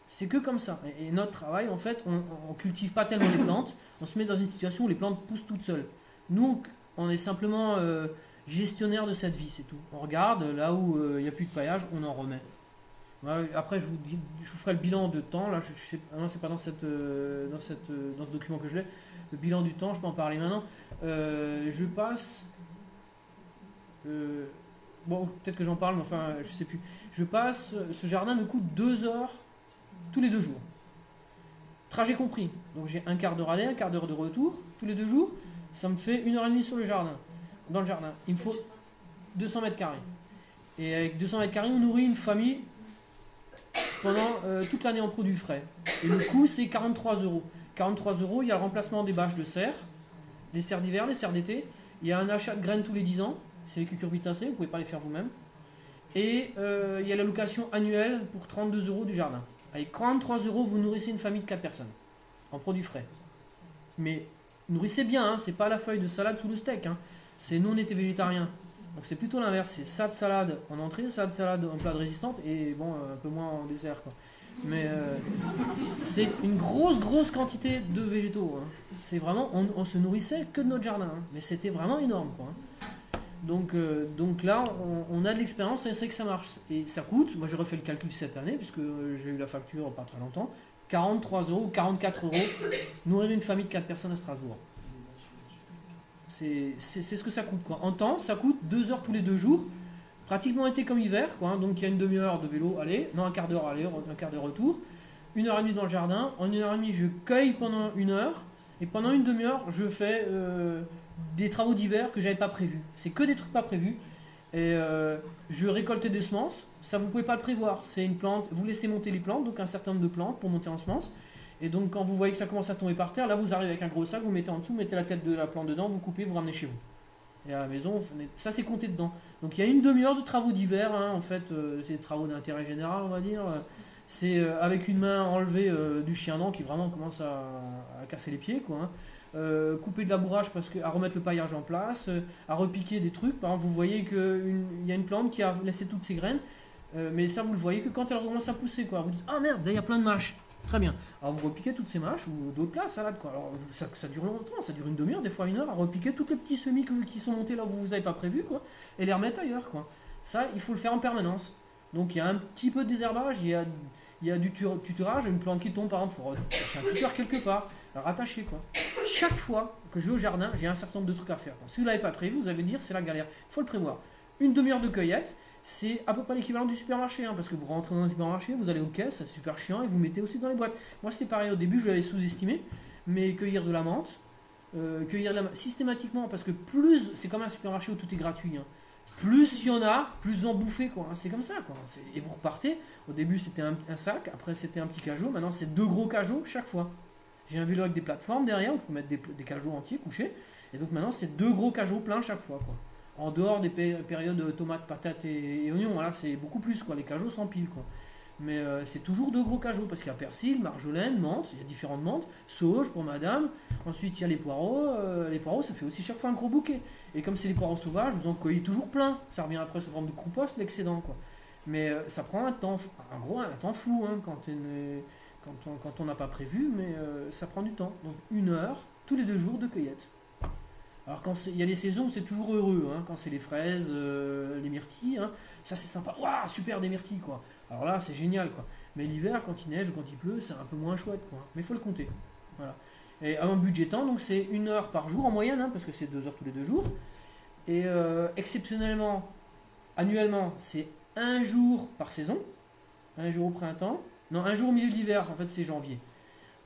C'est que comme ça. Et notre travail, en fait, on ne cultive pas tellement les plantes, on se met dans une situation où les plantes poussent toutes seules. Nous, on est simplement gestionnaire de cette vie, c'est tout. On regarde, là où il n'y a plus de paillage, on en remet. Après, je vous ferai le bilan de temps. Là, non, c'est pas dans ce document que je l'ai. Le bilan du temps, je peux en parler maintenant. Je passe. Bon, peut-être que j'en parle, mais enfin, je sais plus. Je passe. Ce jardin me coûte 2 heures tous les 2 jours. Trajet compris. Donc j'ai un quart d'heure aller, un quart d'heure de retour tous les 2 jours. Ça me fait 1h30 sur le jardin. Dans le jardin. Il me faut 200 mètres carrés. Et avec 200 mètres carrés, on nourrit une famille pendant toute l'année en produits frais. Et le coût, c'est 43 €. 43 €, il y a le remplacement des bâches de serre, les serres d'hiver, les serres d'été. Il y a un achat de graines tous les 10 ans. C'est les cucurbitacées, vous ne pouvez pas les faire vous-même. Et il y a la location annuelle pour 32 € du jardin. Avec 43 €, vous nourrissez une famille de 4 personnes en produits frais. Mais nourrissez bien, hein, c'est pas la feuille de salade sous le steak. Hein. Nous, on était végétariens. Donc c'est plutôt l'inverse. C'est ça de salade en entrée, ça de salade en plat de résistante et bon, un peu moins en dessert, quoi. Mais c'est une grosse quantité de végétaux. Hein. C'est vraiment, on se nourrissait que de notre jardin. Hein. Mais c'était vraiment énorme, quoi. Hein. Donc là, on a de l'expérience et on sait que ça marche. Et ça coûte, moi j'ai refait le calcul cette année, puisque j'ai eu la facture pas très longtemps, 43 € ou 44 € nourrir une famille de 4 personnes à Strasbourg. C'est ce que ça coûte, quoi. En temps, ça coûte 2 heures tous les 2 jours, pratiquement été comme hiver, quoi. Hein. Donc il y a une demi-heure de vélo, un quart d'heure aller, un quart d'heure retour, 1h30 dans le jardin. En 1h30, je cueille pendant 1 heure, et pendant une demi-heure, je fais des travaux d'hiver que j'avais pas prévus. C'est que des trucs pas prévus. Et je récoltais des semences, ça vous pouvez pas le prévoir. C'est une plante, vous laissez monter les plantes, donc un certain nombre de plantes pour monter en semences. Et donc quand vous voyez que ça commence à tomber par terre, là vous arrivez avec un gros sac, vous mettez en dessous, mettez la tête de la plante dedans, vous coupez, vous ramenez chez vous. Et à la maison, ça c'est compté dedans. Donc il y a une demi-heure de travaux d'hiver, hein, en fait, c'est des travaux d'intérêt général, on va dire. C'est avec une main enlevée du chien dent qui vraiment commence à casser les pieds, quoi. Hein. Couper de labourage à remettre le paillage en place, à repiquer des trucs. Par exemple, vous voyez qu'il y a une plante qui a laissé toutes ses graines, mais ça vous le voyez que quand elle commence à pousser, quoi. Vous dites ah merde, là il y a plein de mâches. Très bien. Alors vous repiquez toutes ces mâches ou d'autres là, salade, quoi. Alors ça dure longtemps, ça dure une demi-heure, des fois 1 heure, à repiquer tous les petits semis qui sont montés là où vous n'avez pas prévu, quoi, et les remettre ailleurs, quoi. Ça, il faut le faire en permanence. Donc il y a un petit peu de désherbage, il y a du tutorage, une plante qui tombe, par exemple, il faut chercher un tuteur quelque part, rattacher, quoi. Chaque fois que je vais au jardin, j'ai un certain nombre de trucs à faire. Si vous ne l'avez pas prévu, vous allez dire c'est la galère. Il faut le prévoir. Une demi-heure de cueillette, c'est à peu près l'équivalent du supermarché, hein, parce que vous rentrez dans un supermarché, vous allez aux caisses, c'est super chiant, et vous mettez aussi dans les boîtes. Moi c'était pareil au début, je l'avais sous-estimé, mais cueillir de la menthe, systématiquement, parce que plus, c'est comme un supermarché où tout est gratuit, hein. Plus il y en a, plus vous en bouffez, quoi. C'est comme ça, quoi. Et vous repartez, au début c'était un sac, après c'était un petit cajot, maintenant c'est 2 gros cajots chaque fois. J'ai un vélo avec des plateformes derrière où je peux mettre des cajots entiers couchés, et donc maintenant c'est 2 gros cajots pleins chaque fois, quoi. En dehors des périodes tomates, patates et oignons, voilà, c'est beaucoup plus, quoi. Les cajots s'empilent, quoi. Mais c'est toujours 2 gros cajots, parce qu'il y a persil, marjolaine, menthe, il y a différentes menthes, sauge pour madame, ensuite il y a les poireaux ça fait aussi chaque fois un gros bouquet. Et comme c'est les poireaux sauvages, vous en cueillez toujours plein, ça revient après sous forme de compost, l'excédent, quoi. Mais ça prend un temps fou, hein, quand on n'a pas prévu, mais ça prend du temps. Donc 1 heure, tous les 2 jours de cueillette. Alors il y a des saisons où c'est toujours heureux, hein, quand c'est les fraises, les myrtilles, hein, ça c'est sympa, waouh, super des myrtilles, quoi. Alors là c'est génial, quoi. Mais l'hiver, quand il neige ou quand il pleut, c'est un peu moins chouette, quoi. Mais il faut le compter. Voilà. Et en budgétant, donc c'est 1 heure par jour en moyenne, hein, parce que c'est 2 heures tous les 2 jours. Et exceptionnellement, annuellement, c'est 1 jour par saison, 1 jour au printemps, non, 1 jour au milieu de l'hiver, en fait c'est janvier.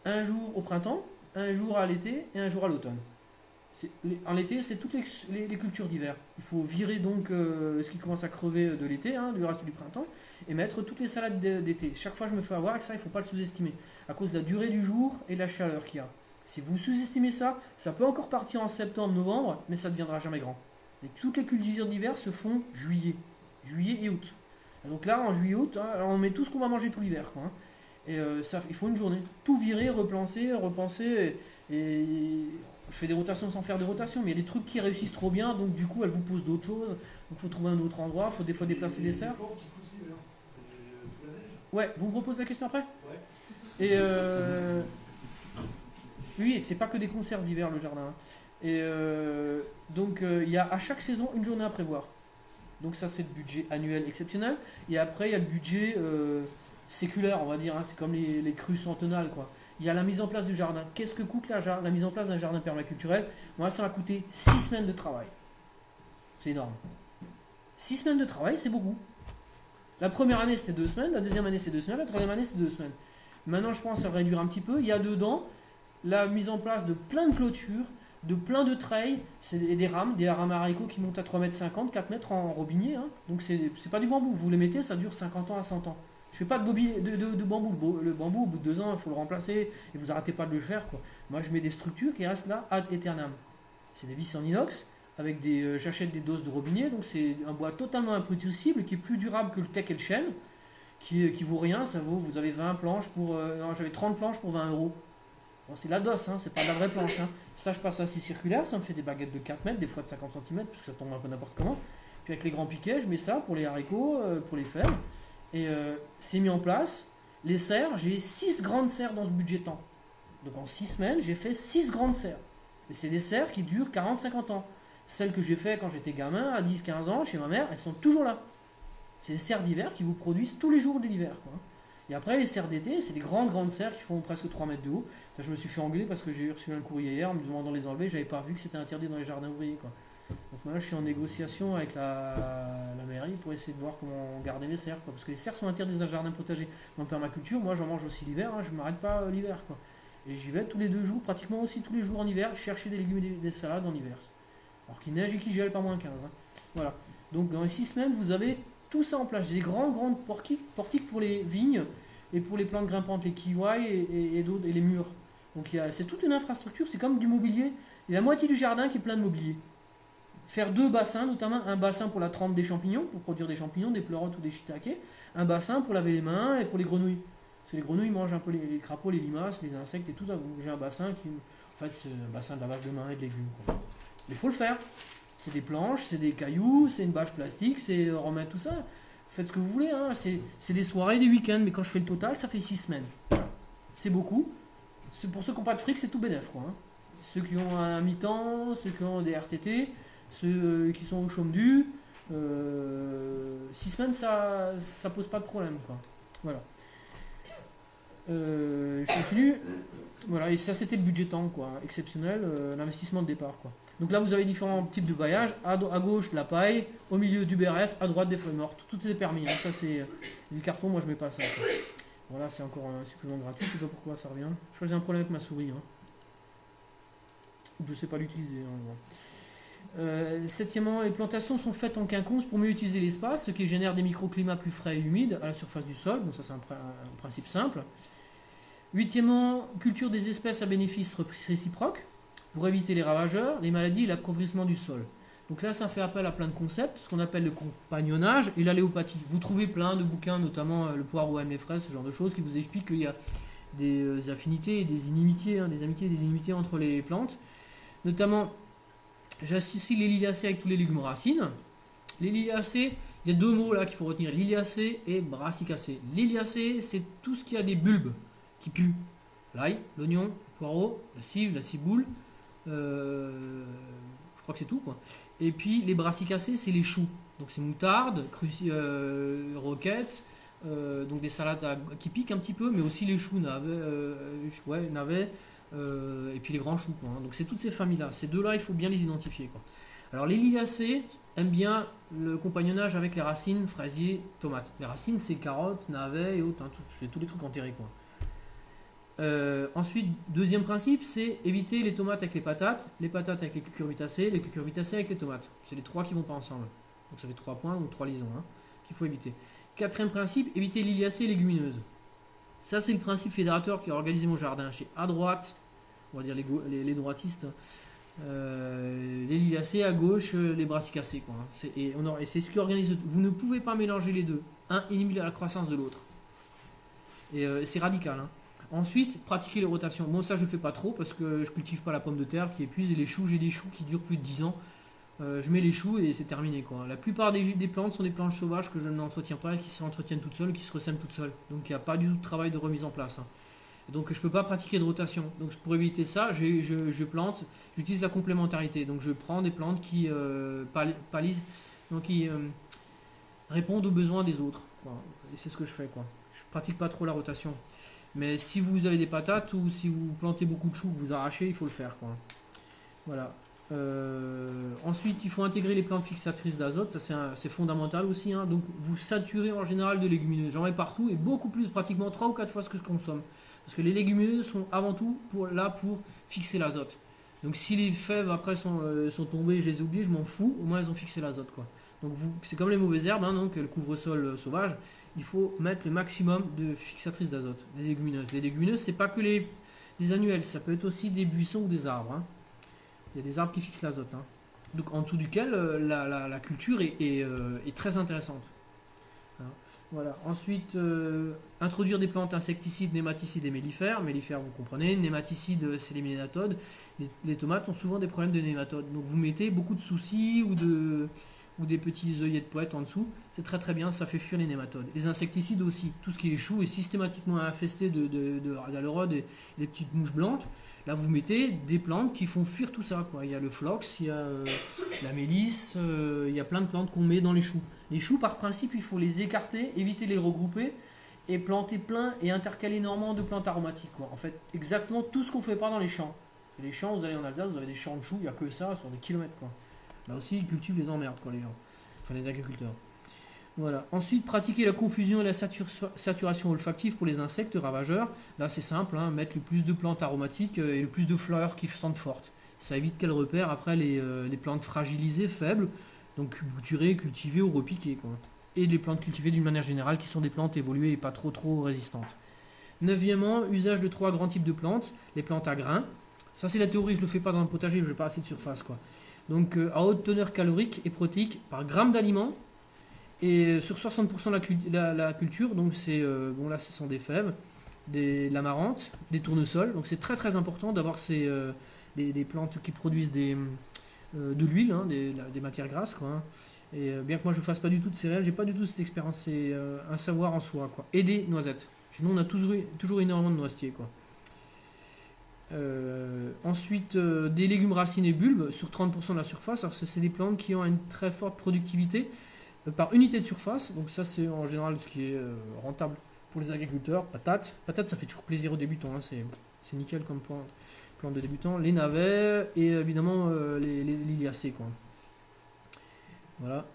1 jour au printemps, 1 jour à l'été et 1 jour à l'automne. En été, c'est toutes les cultures d'hiver. Il faut virer donc ce qui commence à crever de l'été, du reste du printemps, et mettre toutes les salades d'été. Chaque fois, je me fais avoir avec ça, il ne faut pas le sous-estimer, à cause de la durée du jour et la chaleur qu'il y a. Si vous sous-estimez ça, ça peut encore partir en septembre, novembre, mais ça ne deviendra jamais grand. Et toutes les cultures d'hiver se font juillet et août. Et donc là, en juillet-août, on met tout ce qu'on va manger tout l'hiver, quoi. Et ça, il faut une journée. Tout virer, repenser, et je fais des rotations sans faire de rotation, mais il y a des trucs qui réussissent trop bien, donc du coup, elles vous posent d'autres choses. Donc il faut trouver un autre endroit, il faut des fois déplacer des serres. Ouais, vous me proposez la question après ? Ouais. Et oui, c'est pas que des conserves d'hiver, le jardin. Et donc, il y a à chaque saison une journée à prévoir. Donc ça, c'est le budget annuel exceptionnel. Et après, il y a le budget séculaire, on va dire. C'est comme les crues centenales, quoi. Il y a la mise en place du jardin. Qu'est-ce que coûte la mise en place d'un jardin permaculturel ? Moi, ça m'a coûté 6 semaines de travail. C'est énorme. 6 semaines de travail, c'est beaucoup. La première année, c'était 2 semaines. La deuxième année, c'est 2 semaines. La troisième année, c'est 2 semaines. Maintenant, je pense à réduire un petit peu. Il y a dedans la mise en place de plein de clôtures, de plein de treilles, et des rames haricots qui montent à 3,50 m, 4 mètres en robinier. Donc, c'est pas du bambou. Vous les mettez, ça dure 50 ans à 100 ans. Je fais pas de bambou. Le bambou, au bout de 2 ans, il faut le remplacer et vous arrêtez pas de le faire, quoi. Moi, je mets des structures qui restent là ad aeternam. C'est des vis en inox avec j'achète des doses de robinet, donc c'est un bois totalement imprécessible qui est plus durable que le teck et le chêne, qui vaut rien. Vous avez 20 planches j'avais 30 planches pour 20 €. Bon, c'est la DOS, c'est pas de la vraie planche. Ça, je passe à 6 circulaires, ça me fait des baguettes de 4 mètres, des fois de 50 cm, parce que ça tombe un peu n'importe comment. Puis avec les grands piquets, je mets ça pour les haricots, pour les fèves. Et c'est mis en place. Les serres, j'ai 6 grandes serres dans ce budget temps. Donc en 6 semaines, j'ai fait 6 grandes serres. Et c'est des serres qui durent 40-50 ans. Celles que j'ai fait quand j'étais gamin, à 10-15 ans, chez ma mère, elles sont toujours là. C'est des serres d'hiver qui vous produisent tous les jours de l'hiver, quoi. Et après, les serres d'été, c'est des grandes serres qui font presque 3 mètres de haut. Ça, je me suis fait engueuler parce que j'ai reçu un courrier hier me demandant de les enlever. J'avais pas vu que c'était interdit dans les jardins ouvriers, quoi. Donc maintenant, je suis en négociation avec la mairie pour essayer de voir comment garder les serres, quoi. Parce que les serres sont interdites dans un jardin protégé. En permaculture, moi, j'en mange aussi l'hiver. Je ne m'arrête pas l'hiver, quoi. Et j'y vais tous les 2 jours, pratiquement aussi tous les jours en hiver, chercher des légumes et des salades en hiver. Alors qu'il neige et qu'il gèle pas moins 15. Voilà. Donc dans les 6 semaines, vous avez tout ça en place. J'ai des grandes portiques pour les vignes et pour les plantes grimpantes, les kiwis et d'autres, et les murs. Donc c'est toute une infrastructure, c'est comme du mobilier. Il y a la moitié du jardin qui est plein de mobilier. Faire 2 bassins, notamment un bassin pour la trempe des champignons, pour produire des champignons, des pleurotes ou des shiitakes, un bassin pour laver les mains et pour les grenouilles. Parce que les grenouilles mangent un peu les crapauds, les limaces, les insectes et tout ça. Donc j'ai un bassin qui, en fait, c'est un bassin de lavage de mains et de légumes, quoi. Mais il faut le faire. C'est des planches, c'est des cailloux, c'est une bâche plastique, c'est remettre tout ça. Faites ce que vous voulez, c'est des soirées, des week-ends, mais quand je fais le total, ça fait 6 semaines. C'est beaucoup. C'est pour ceux qui n'ont pas de fric, c'est tout bénef, quoi. Ceux qui ont un mi-temps, ceux qui ont des RTT, ceux qui sont au chôme-du, 6 semaines, ça pose pas de problème, quoi. Voilà. Je continue. Voilà, et ça c'était le budget temps, quoi, exceptionnel, l'investissement de départ, quoi. Donc là vous avez différents types de baillage, à gauche la paille, au milieu du BRF, à droite des feuilles mortes, tout est permis, ça c'est du carton, moi je mets pas ça, quoi. Voilà, c'est encore un supplément gratuit, je sais pas pourquoi ça revient. Je crois que j'ai un problème avec ma souris, je sais pas l'utiliser, septièmement, les plantations sont faites en quinconce pour mieux utiliser l'espace, ce qui génère des microclimats plus frais et humides à la surface du sol, donc ça c'est un principe simple. Huitièmement, culture des espèces à bénéfice réciproque pour éviter les ravageurs, les maladies et l'appauvrissement du sol. Donc là, ça fait appel à plein de concepts, ce qu'on appelle le compagnonnage et l'alléopathie. Vous trouvez plein de bouquins, notamment Le poireau aime les fraises, ce genre de choses, qui vous expliquent qu'il y a des affinités et des inimitiés, des amitiés et des inimitiés entre les plantes. Notamment, j'associe les liliacées avec tous les légumes racines. Les liliacées, il y a 2 mots là qu'il faut retenir, liliacées et brassicacées. Liliacées, c'est tout ce qui a des bulbes qui puent. L'ail, l'oignon, le poireau, la cive, la ciboule, je crois que c'est tout, quoi. Et puis les brassicacées, c'est les choux. Donc c'est moutarde, roquette, donc des salades qui piquent un petit peu, mais aussi les choux, navets, et puis les grands choux, quoi. Donc c'est toutes ces familles-là. Ces 2-là, il faut bien les identifier, quoi. Alors les liliacées aiment bien le compagnonnage avec les racines, fraisiers, tomates. Les racines, c'est carottes, navets et autres, c'est tous les trucs enterrés, quoi. Ensuite, deuxième principe, c'est éviter les tomates avec les patates avec les cucurbitacées avec les tomates. C'est les trois qui vont pas ensemble. Donc ça fait 3 points, donc 3 liaisons qu'il faut éviter. Quatrième principe, éviter liliacées et légumineuses. Ça, c'est le principe fédérateur qui a organisé mon jardin. À droite, on va dire les droitistes, les liliacées, à gauche, les brassicacées. Quoi. Et c'est ce qui organise. Vous ne pouvez pas mélanger les deux. Un inhibe la croissance de l'autre. Et c'est radical. Ensuite, pratiquer les rotations. Bon, ça, je ne fais pas trop parce que je cultive pas la pomme de terre qui épuise. Et les choux, j'ai des choux qui durent plus de 10 ans. Je mets les choux et c'est terminé. Quoi. La plupart des plantes sont des plantes sauvages que je n'entretiens pas et qui s'entretiennent toutes seules, qui se ressèment toutes seules. Donc il n'y a pas du tout de travail de remise en place. Et donc je ne peux pas pratiquer de rotation. Donc pour éviter ça, je plante, j'utilise la complémentarité. Donc je prends des plantes qui palisent, donc qui répondent aux besoins des autres. Quoi. Et c'est ce que je fais. Quoi. Je ne pratique pas trop la rotation. Mais si vous avez des patates ou si vous plantez beaucoup de choux que vous arrachez, il faut le faire. Quoi. Voilà. Ensuite, il faut intégrer les plantes fixatrices d'azote, ça c'est fondamental aussi. Donc, vous saturez en général de légumineuses. J'en mets partout et beaucoup plus, pratiquement 3 ou 4 fois ce que je consomme. Parce que les légumineuses sont avant tout là pour fixer l'azote. Donc, si les fèves après sont tombées, je les ai oubliées, je m'en fous, au moins elles ont fixé l'azote. Quoi. Donc, c'est comme les mauvaises herbes, donc le couvre-sol sauvage, il faut mettre le maximum de fixatrices d'azote. Les légumineuses, c'est pas que les annuelles, ça peut être aussi des buissons ou des arbres. Il y a des arbres qui fixent l'azote, donc en dessous duquel la culture est très intéressante. Voilà. Ensuite, introduire des plantes insecticides, nématicides et mellifères. Mellifères, vous comprenez. Nématicides, c'est les nématodes. Les tomates ont souvent des problèmes de nématodes. Donc vous mettez beaucoup de soucis ou des petits œillets de poète en dessous. C'est très très bien, ça fait fuir les nématodes. Les insecticides aussi. Tout ce qui est chou est systématiquement infesté de radiolorodes et des petites mouches blanches. Là, vous mettez des plantes qui font fuir tout ça. Quoi. Il y a le phlox, il y a la mélisse, il y a plein de plantes qu'on met dans les choux. Les choux, par principe, il faut les écarter, éviter de les regrouper et planter plein et intercaler énormément de plantes aromatiques. Quoi. En fait, exactement tout ce qu'on ne fait pas dans les champs. Parce que les champs, vous allez en Alsace, vous avez des champs de choux, il n'y a que ça sur des kilomètres. Quoi. Là aussi, ils cultivent les emmerdes, quoi, les gens. Enfin, les agriculteurs. Voilà. Ensuite, pratiquer la confusion et la saturation olfactive pour les insectes ravageurs. Là, c'est simple, mettre le plus de plantes aromatiques et le plus de fleurs qui sentent fortes. Ça évite qu'elles repèrent après les plantes fragilisées, faibles, donc bouturées, cultivées ou repiquées. Quoi. Et les plantes cultivées d'une manière générale qui sont des plantes évoluées et pas trop résistantes. Neuvièmement, usage de 3 grands types de plantes. Les plantes à grains. Ça, c'est la théorie, je ne le fais pas dans le potager, je n'ai pas assez de surface. Quoi. Donc, à haute teneur calorique et protéique par gramme d'aliment. Et sur 60% la culture, donc c'est là ce sont des fèves, de l'amarante, des tournesols. Donc c'est très très important d'avoir des plantes qui produisent de l'huile, des matières grasses. Quoi, Et bien que moi je ne fasse pas du tout de céréales, j'ai pas du tout cette expérience, c'est un savoir en soi. Quoi. Et des noisettes. Sinon on a toujours énormément de noisetiers. Quoi. Ensuite, des légumes racines et bulbes sur 30% de la surface. Alors c'est des plantes qui ont une très forte productivité par unité de surface, donc ça c'est en général ce qui est rentable pour les agriculteurs. Patates, ça fait toujours plaisir aux débutants, c'est nickel comme plante de débutants. Les navets et évidemment les liliacées. Quoi. Voilà,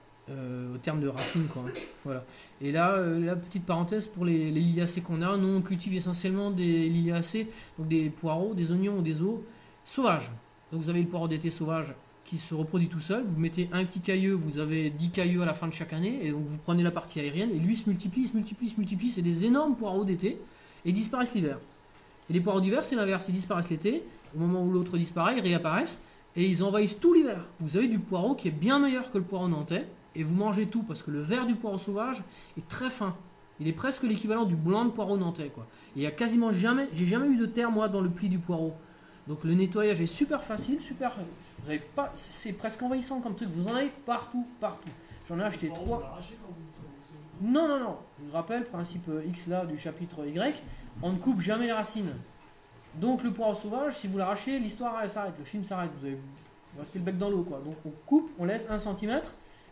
au terme de racines. Quoi. Voilà. Et là, la petite parenthèse pour les liliacées qu'on a, nous on cultive essentiellement des liliacées, donc des poireaux, des oignons ou des os sauvages. Donc vous avez le poireau d'été sauvage qui se reproduit tout seul, vous mettez un petit cailleux, vous avez 10 cailleux à la fin de chaque année, et donc vous prenez la partie aérienne, et lui se multiplie, c'est des énormes poireaux d'été, et disparaissent l'hiver. Et les poireaux d'hiver, c'est l'inverse, ils disparaissent l'été, au moment où l'autre disparaît, ils réapparaissent, et ils envahissent tout l'hiver. Vous avez du poireau qui est bien meilleur que le poireau nantais, et vous mangez tout, parce que le vert du poireau sauvage est très fin. Il est presque l'équivalent du blanc de poireau nantais. Quoi. Et il y a quasiment jamais, j'ai jamais eu de terre, moi, dans le pli du poireau. Donc le nettoyage est super facile, vous avez pas, c'est presque envahissant comme truc, vous en avez partout. J'en ai acheté 3. Non. Je vous rappelle, principe X là du chapitre Y, on ne coupe jamais les racines. Donc le poireau sauvage, si vous l'arrachez, l'histoire elle s'arrête, le film s'arrête, vous restez le bec dans l'eau. Quoi. Donc on coupe, on laisse 1 cm,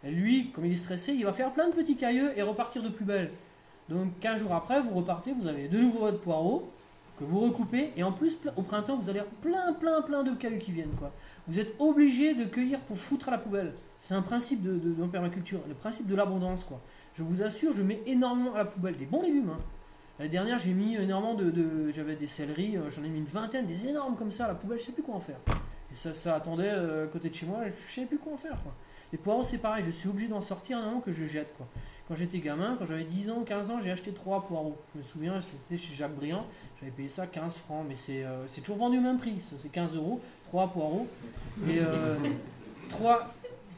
et lui, comme il est stressé, il va faire plein de petits cailleux et repartir de plus belle. Donc 15 jours après, vous repartez, vous avez de nouveau votre poireau, que vous recoupez, et en plus au printemps vous allez plein de cailloux qui viennent. Quoi. Vous êtes obligé de cueillir pour foutre à la poubelle. C'est un principe de permaculture, le principe de l'abondance. Quoi. Je vous assure, je mets énormément à la poubelle, des bons légumes. L'année dernière, j'ai mis énormément j'avais des céleris, j'en ai mis une vingtaine, des énormes comme ça à la poubelle, je sais plus quoi en faire. Et ça attendait à côté de chez moi, je savais plus quoi en faire, quoi. Les poireaux, c'est pareil, je suis obligé d'en sortir un moment que je jette, quoi. Quand j'étais gamin, quand j'avais 10 ans, 15 ans, j'ai acheté 3 poireaux. Je me souviens, c'était chez Jacques Briand, j'avais payé ça 15 francs, mais c'est toujours vendu au même prix, c'est 15 €, 3 poireaux. Et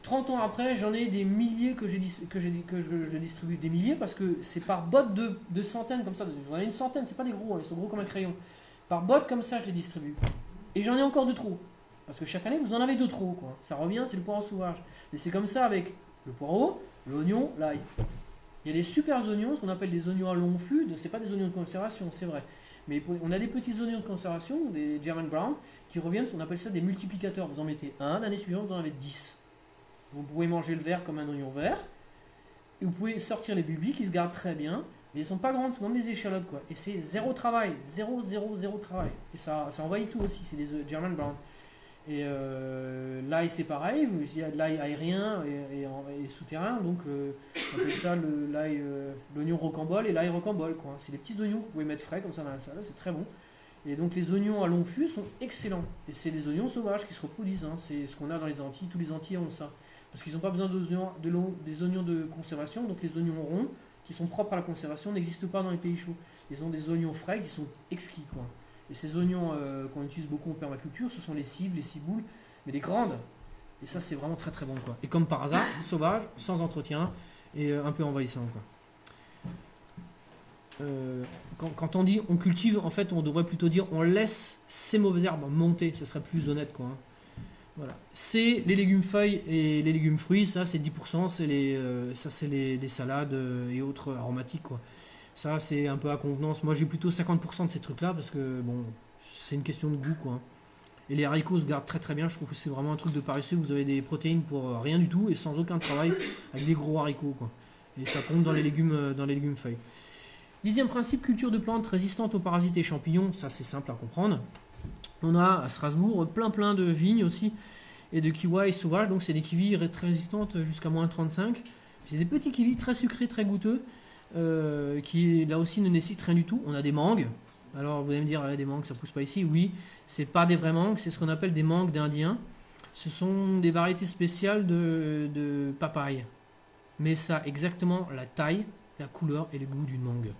30 ans après, j'en ai des milliers que je distribue. Des milliers parce que c'est par botte de centaines comme ça. J'en ai une centaine, c'est pas des gros, hein, ils sont gros comme un crayon. Par botte comme ça, je les distribue. Et j'en ai encore de trop. Parce que chaque année, vous en avez de trop, quoi. Ça revient, c'est le poireau sauvage. Et c'est comme ça avec le poireau, l'oignon, l'ail. Il y a des super oignons, ce qu'on appelle des oignons à long flux. C'est pas des oignons de conservation, c'est vrai. Mais on a des petits oignons de conservation, des German Brown, qui reviennent, on appelle ça des multiplicateurs. Vous en mettez un, l'année suivante, vous en avez 10. Vous pouvez manger le vert comme un oignon vert. Et vous pouvez sortir les bulbis qui se gardent très bien. Mais elles ne sont pas grandes, c'est comme les échalotes, quoi. Et c'est zéro travail. Zéro travail. Et ça envahit tout aussi. C'est des German Brown. Et l'ail, c'est pareil. Il y a de l'ail aérien et souterrain. Donc, on appelle ça l'oignon rocambole et l'ail rocambole, quoi. C'est des petits oignons que vous pouvez mettre frais comme ça dans la salade. C'est très bon. Et donc, les oignons à long flux sont excellents. Et c'est des oignons sauvages qui se reproduisent. Hein. C'est ce qu'on a dans les Antilles. Tous les Antillais ont ça. Parce qu'ils n'ont pas besoin des oignons de conservation. Donc, les oignons ronds, qui sont propres à la conservation, n'existent pas dans les pays chauds. Ils ont des oignons frais qui sont exquis, quoi. Et ces oignons qu'on utilise beaucoup en permaculture, ce sont les cives, les ciboules, mais les grandes. Et ça, c'est vraiment très très bon, quoi. Et comme par hasard, sauvage, sans entretien et un peu envahissant, quoi. Quand on dit on cultive, en fait, on devrait plutôt dire on laisse ces mauvaises herbes monter. Ce serait plus honnête, quoi. Voilà. C'est les légumes feuilles et les légumes fruits, ça c'est 10%, c'est les salades et autres aromatiques, quoi. Ça c'est un peu à convenance. Moi j'ai plutôt 50% de ces trucs là parce que bon, c'est une question de goût, quoi. Et les haricots se gardent très très bien, je trouve que c'est vraiment un truc de paresseux. Vous avez des protéines pour rien du tout et sans aucun travail avec des gros haricots, quoi. Et ça compte dans les légumes feuilles. 10e principe, culture de plantes résistantes aux parasites et champignons. Ça c'est simple à comprendre. On a à Strasbourg plein de vignes aussi et de kiwis sauvages. Donc c'est des kiwis très résistantes jusqu'à moins 35. C'est des petits kiwis très sucrés, très goûteux, qui là aussi ne nécessitent rien du tout. On a des mangues. Alors vous allez me dire, des mangues ça pousse pas ici. Oui, c'est pas des vraies mangues, c'est ce qu'on appelle des mangues d'Indiens. Ce sont des variétés spéciales de papaye. Mais ça a exactement la taille, la couleur et le goût d'une mangue.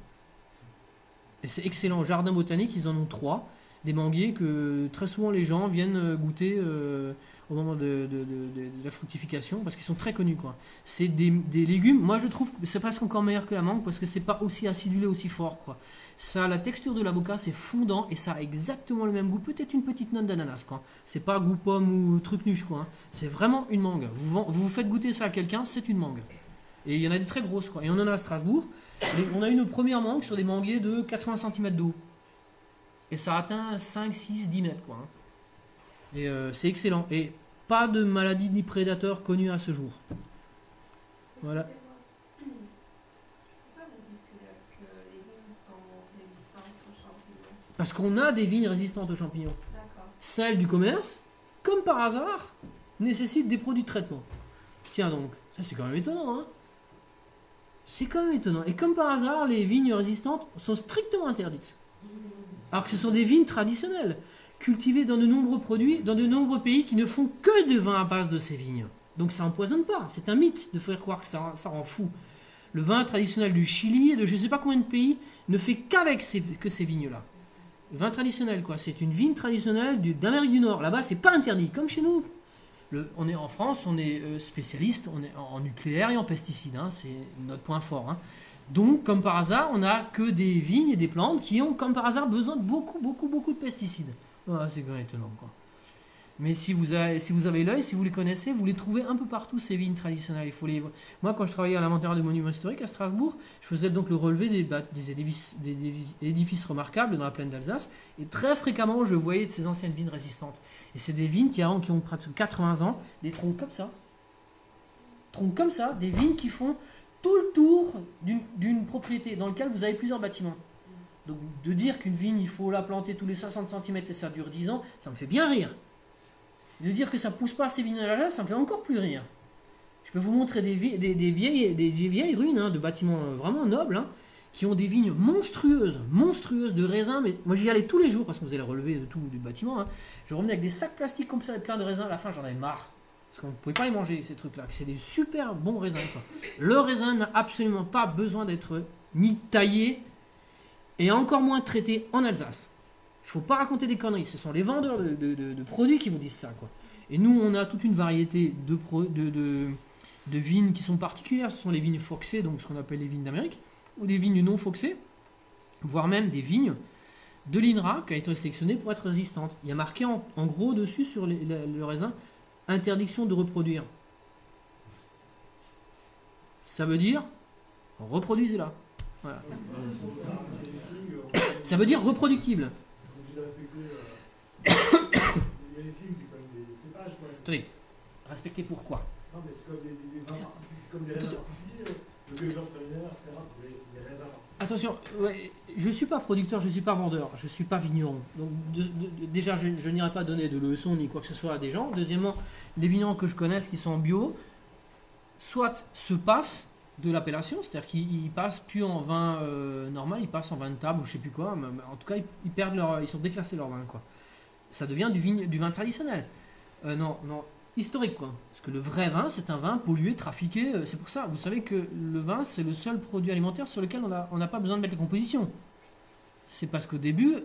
Et c'est excellent. Au jardin botanique, ils en ont 3. Des manguiers que très souvent les gens viennent goûter au moment de la fructification parce qu'ils sont très connus, quoi. C'est des légumes. Moi je trouve que c'est presque encore meilleur que la mangue parce que c'est pas aussi acidulé, aussi fort, quoi. Ça a la texture de l'avocat, c'est fondant et ça a exactement le même goût. Peut-être une petite note d'ananas, quoi. C'est pas goût pomme ou truc nuche, quoi. Hein. C'est vraiment une mangue. Vous faites goûter ça à quelqu'un, c'est une mangue. Et il y en a des très grosses, quoi. Et on en a à Strasbourg. On a eu nos premières mangues sur des manguiers de 80 cm d'eau. Et ça atteint 5, 6, 10 mètres, quoi. Et c'est excellent. Et pas de maladie ni prédateur connu à ce jour. Voilà. C'est pas vous dites que les vignes sont résistantes aux champignons. Parce qu'on a des vignes résistantes aux champignons. D'accord. Celles du commerce, comme par hasard, nécessitent des produits de traitement. Tiens donc, ça c'est quand même étonnant, hein. C'est quand même étonnant. Et comme par hasard, les vignes résistantes sont strictement interdites. Alors que ce sont des vignes traditionnelles, cultivées dans de nombreux produits, dans de nombreux pays qui ne font que de vin à base de ces vignes. Donc ça n'empoisonne pas, c'est un mythe de faire croire que ça rend fou. Le vin traditionnel du Chili et de je ne sais pas combien de pays ne fait qu'avec ces vignes-là. Le vin traditionnel, quoi, c'est une vigne traditionnelle d'Amérique du Nord. Là-bas, c'est pas interdit, comme chez nous. On est en France, on est spécialiste, on est en nucléaire et en pesticides, hein, c'est notre point fort. Hein. Donc, comme par hasard, on n'a que des vignes et des plantes qui ont, comme par hasard, besoin de beaucoup de pesticides. Ah, c'est quand même étonnant, quoi. Mais si vous avez l'œil, si vous les connaissez, vous les trouvez un peu partout, ces vignes traditionnelles. Moi, quand je travaillais à l'inventaire des monuments historiques à Strasbourg, je faisais donc le relevé des édifices remarquables dans la plaine d'Alsace. Et très fréquemment, je voyais de ces anciennes vignes résistantes. Et c'est des vignes qui ont pratiquement 80 ans, des troncs comme ça. Troncs comme ça, des vignes qui font tout le tour d'une propriété dans laquelle vous avez plusieurs bâtiments. Donc de dire qu'une vigne, il faut la planter tous les 60 cm et ça dure 10 ans, ça me fait bien rire. De dire que ça ne pousse pas ces vignes-là, ça me fait encore plus rire. Je peux vous montrer des vieilles ruines, hein, de bâtiments vraiment nobles, hein, qui ont des vignes monstrueuses de raisins. Mais moi j'y allais tous les jours parce qu'on faisait les relevés de tout du bâtiment. Hein. Je revenais avec des sacs plastiques comme ça, avec plein de raisins. À la fin, j'en avais marre. Parce qu'on ne pouvait pas les manger, ces trucs-là. C'est des super bons raisins. Quoi. Le raisin n'a absolument pas besoin d'être ni taillé et encore moins traité en Alsace. Il ne faut pas raconter des conneries. Ce sont les vendeurs de produits qui vous disent ça. Quoi. Et nous, on a toute une variété de vignes qui sont particulières. Ce sont les vignes foxées, donc ce qu'on appelle les vignes d'Amérique, ou des vignes non foxées, voire même des vignes de l'INRA qui a été sélectionnée pour être résistante. Il y a marqué en gros dessus sur le raisin interdiction de reproduire. Ça veut dire reproduisez-la. Voilà. Ça veut dire reproductible. Attendez, respecter pourquoi? Non, mais c'est comme des raisins particuliers. Le Gewürz Berliner, etc., c'est des raisins. Attention, ouais, je ne suis pas producteur, je ne suis pas vendeur, je ne suis pas vigneron. Donc déjà, je n'irai pas donner de leçons ni quoi que ce soit à des gens. Deuxièmement, les vignerons que je connaisse qui sont en bio, soit se passent de l'appellation, c'est-à-dire qu'ils passent plus en vin normal, ils passent en vin de table ou je ne sais plus quoi. Mais en tout cas, ils sont déclassés leur vin, quoi. Ça devient du vin traditionnel. Non, historique, quoi. Parce que le vrai vin, c'est un vin pollué, trafiqué. C'est pour ça, vous savez que le vin, c'est le seul produit alimentaire sur lequel on n'a pas besoin de mettre les compositions. C'est parce qu'au début,